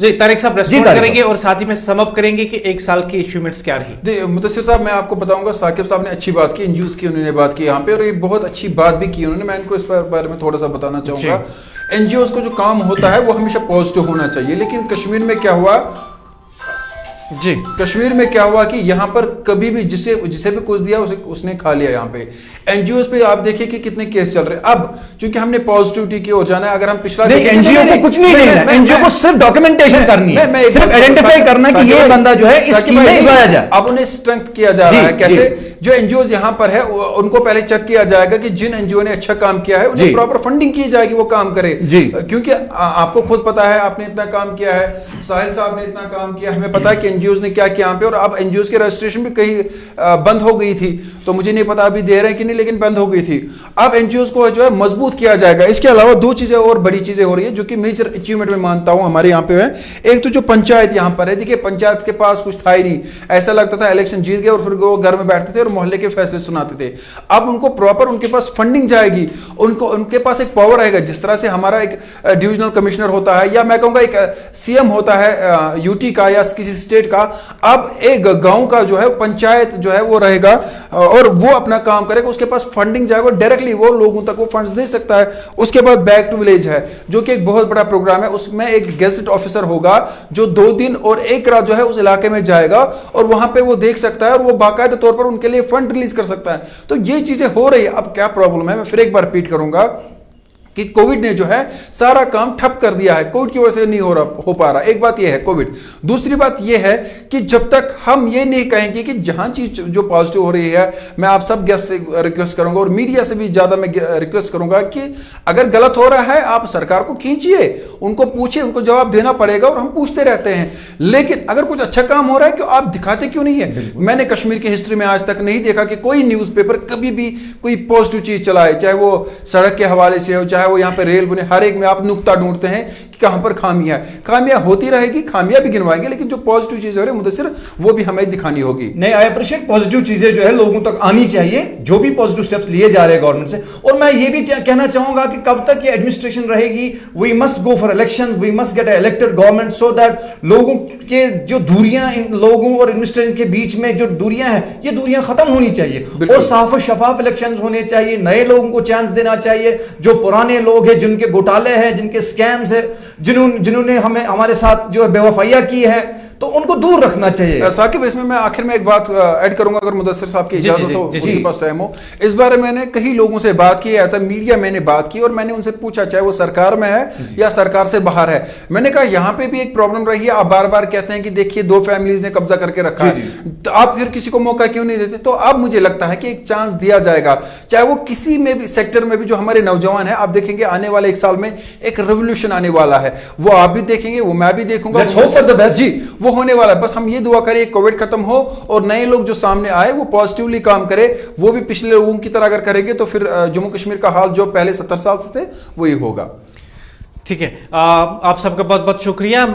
जी, तारिक साहब रेस्पॉन्ड करेंगे और साथ ही में सम अप करेंगे कि 1 साल की अचीवमेंट्स क्या रही। मुदस्सिर साहब, मैं आपको बताऊंगा, साकिब साहब ने अच्छी बात की, एनजीओज की उन्होंने बात की यहाँ पे, और ये बहुत अच्छी बात भी की उन्होंने। मैं इनको इस बारे में थोड़ा सा बताना चाहूंगा। एनजीओज को जो काम होता है वो हमेशा पॉजिटिव होना चाहिए, लेकिन कश्मीर में क्या हुआ जी, कश्मीर में क्या हुआ कि यहाँ पर कभी भी जिसे भी कुछ दिया उसने खा लिया। यहाँ पे एनजीओ पे आप देखिए कि कितने केस चल रहे हैं। अब चूंकि हमने पॉजिटिविटी की ओर जाना है, अगर हम पिछला एनजीओ को कुछ नहीं करना, एनजीओ को सिर्फ डॉक्यूमेंटेशन करनी है, सिर्फ आइडेंटिफाई करना कि ये बंदा जो है इस स्कीम में उगाया जाए। अब उन्हें स्ट्रेंथ किया जा रहा है, कैसे? जो एनजीओ यहाँ पर है उनको पहले चेक किया जाएगा कि जिन एनजीओ ने अच्छा काम किया है उन्हें प्रॉपर फंडिंग की जाएगी, वो काम करे। क्योंकि आपको खुद पता है, आपने इतना काम किया है, साहिल साहब ने इतना काम किया, हमें पता है कि एनजीओ ने क्या किया यहाँ पे। और अब एनजीओ की रजिस्ट्रेशन भी कहीं बंद हो गई थी, तो मुझे नहीं पता अभी दे रहे हैं कि नहीं, लेकिन बंद हो गई थी। अब एनजीओ को जो है मजबूत किया जाएगा। इसके अलावा 2 चीजें और बड़ी चीजें हो रही है जो कि मेजर अचीवमेंट में मानता हूं हमारे यहाँ पे है। एक तो जो पंचायत यहाँ पर है, देखिए पंचायत के पास कुछ था ही नहीं, ऐसा लगता था इलेक्शन जीत गए और फिर वो घर में बैठते थे और मोहल्ले के फैसले सुनाते थे। अब उनको प्रॉपर उनके पास फंडिंग जाएगी, उनके पास एक पावर आएगा। जिस तरह से हमारा एक डिविजनल कमिश्नर होता है, या मैं कहूंगा एक सीएम होता है यूटी का या किसी स्टेट का, अब एक गांव का जो है पंचायत जो है वो रहेगा और वो अपना काम करेगा, उसके पास फंडिंग जाएगा, डायरेक्टली वो लोगों तक वो फंड्स दे सकता है। उसके बाद बैक टू विलेज है, जो कि एक बहुत बड़ा प्रोग्राम है, उसमें एक गेजेट ऑफिसर होगा जो 2 दिन और 1 रात जो है उस इलाके में जाएगा और वहां पे वो देख सकता है और वो बाकायदा तौर पर उनके लिए फंड रिलीज कर सकता है। तो ये चीजें हो रही है। अब क्या प्रॉब्लम है, मैं फिर एक बार रिपीट करूंगा कि कोविड ने जो है सारा काम ठप कर दिया है, कोविड की वजह से नहीं हो पा रहा। एक बात यह है कोविड। दूसरी बात यह है कि जब तक हम ये नहीं कहेंगे कि जहां चीज जो पॉजिटिव हो रही है, मैं आप सब गेस्ट से रिक्वेस्ट करूंगा और मीडिया से भी ज्यादा मैं रिक्वेस्ट करूंगा कि अगर गलत हो रहा है आप सरकार को खींचिए, उनको पूछिए, उनको जवाब देना पड़ेगा और हम पूछते रहते हैं। लेकिन अगर कुछ अच्छा काम हो रहा है, क्यों आप दिखाते क्यों नहीं है? मैंने कश्मीर की हिस्ट्री में आज तक नहीं देखा कि कोई न्यूज़पेपर कभी भी कोई पॉजिटिव चीज चलाए, चाहे वो सड़क के हवाले से हो, चाहे वो यहाँ पे रेल बने, हर एक में आप नुक्ता ढूंढते हैं कि कहां पर खामियां है। खामियां होती रहेगी, खामियां भी गिनवाएंगे, लेकिन जो पॉजिटिव चीजें हो रही है मुदस्सिर, वो भी हमें दिखानी होगी। नहीं, आई अप्रिशिएट पॉजिटिव चीजें जो है लोगों तक आनी चाहिए, जो भी पॉजिटिव स्टेप्स लिए जा रहे हैं गवर्नमेंट से। और मैं ये भी कहना चाहूंगा कि कब तक ये एडमिनिस्ट्रेशन रहेगी, we must go for election, we must get elected government so that लोगों के जो दूरियां, लोगों और एडमिनिस्ट्रेशन के बीच में जो दूरियां हैं, ये दूरियां खत्म होनी चाहिए और साफ और शफाफ इलेक्शन होने चाहिए। नए लोगों को चांस देना चाहिए, जो पुराने लोग हैं, जिनके घोटाले हैं, जिनके स्कैम्स है, जिन्होंने हमें हमारे साथ जो बेवफाइयां की है, तो उनको दूर रखना चाहिए। साकिब, इसमें मैं आखिर में एक बात ऐड करूंगा, अगर मुदस्सिर साहब की इजाजत हो, उनके पास टाइम हो। इस बारे में मैंने कई लोगों से बात की, एज अ मीडिया मैंने बात की और मैंने उनसे पूछा, चाहे वो सरकार में है या सरकार से बाहर है, मैंने कहा यहां पे भी एक प्रॉब्लम रही है। आप बार बार कहते हैं कि देखिए 2 फैमिलीज ने कब्जा करके रखा है, तो आप फिर किसी को मौका क्यों नहीं देते? तो अब मुझे लगता है कि एक चांस दिया जाएगा, चाहे वो किसी में भी सेक्टर में भी। जो हमारे नौजवान है, आप देखेंगे आने वाले 1 साल में एक रेवोल्यूशन आने वाला है, वो आप भी देखेंगे, वो मैं भी देखूंगा, जी वो होने वाला है। बस हम ये दुआ करें कोविड खत्म हो और नए लोग जो सामने आए वो पॉजिटिवली काम करे, वो भी पिछले लोगों की तरह अगर करेंगे तो फिर जम्मू कश्मीर का हाल जो पहले 70 साल से थे वही होगा। ठीक है, आप सबका बहुत बहुत शुक्रिया।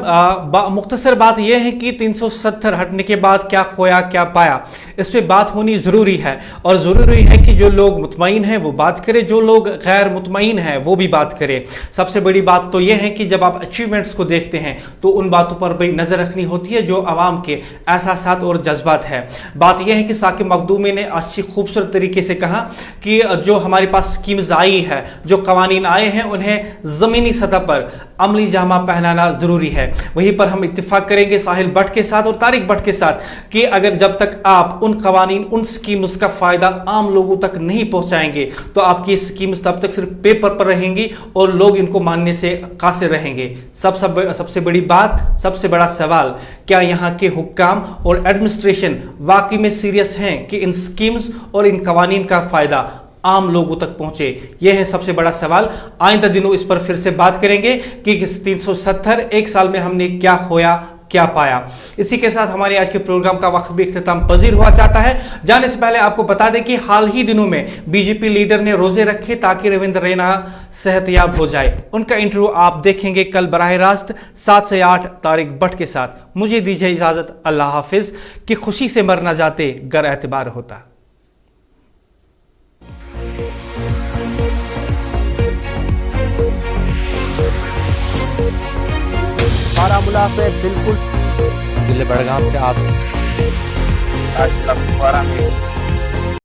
मुख्तसर बात यह है कि 370 हटने के बाद क्या खोया क्या पाया, इस पे बात होनी ज़रूरी है। और ज़रूरी है कि जो लोग मुतमईन हैं वो बात करें, जो लोग गैर मुतमईन हैं वो भी बात करें। सबसे बड़ी बात तो यह है कि जब आप अचीवमेंट्स को देखते हैं तो उन बातों पर भी नज़र रखनी होती है जो आवाम के एहसासात और जज्बात है। बात यह है कि साकिब मखदूमी ने अच्छी खूबसूरत तरीके से कहा कि जो हमारे पास स्कीम्स आई है, जो कवानीन आए हैं, उन्हें ज़मीनी सतह पर अमली जामा पहनाना जरूरी है। वहीं पर हम इत्तेफाक करेंगे साहिल भट्ट के साथ और तारिक भट्ट के साथ कि अगर जब तक आप उन कवानीन, उन स्कीम्स का फायदा आम लोगों तक नहीं पहुंचाएंगे तो आपकी स्कीम्स तब तक सिर्फ पेपर पर रहेंगी और लोग इनको मानने से कासिर रहेंगे। सबसे बड़ी बात, सबसे बड़ा सवाल, क्या यहाँ के हुक्काम और एडमिनिस्ट्रेशन वाकई में सीरियस हैं कि इन स्कीम्स और इन कवानीन का फायदा आम लोगों तक पहुंचे? यह है सबसे बड़ा सवाल। आइंदा दिनों इस पर फिर से बात करेंगे कि 370 एक साल में हमने क्या खोया क्या पाया। इसी के साथ हमारे आज के प्रोग्राम का वक्त भी इख्तिताम पजीर हुआ चाहता है। जाने से पहले आपको बता दें कि हाल ही दिनों में बीजेपी लीडर ने रोजे रखे ताकि रविंद्र रैना सेहतयाब हो जाए। उनका इंटरव्यू आप देखेंगे कल बराह रास्त 7 से 8 तारिक भट्ट के साथ। मुझे दीजिए इजाजत, अल्लाह हाफिज। कि खुशी से मर न जाते गर एतबार होता। बारामूला में बिल्कुल जिले बड़गाम से आप आज में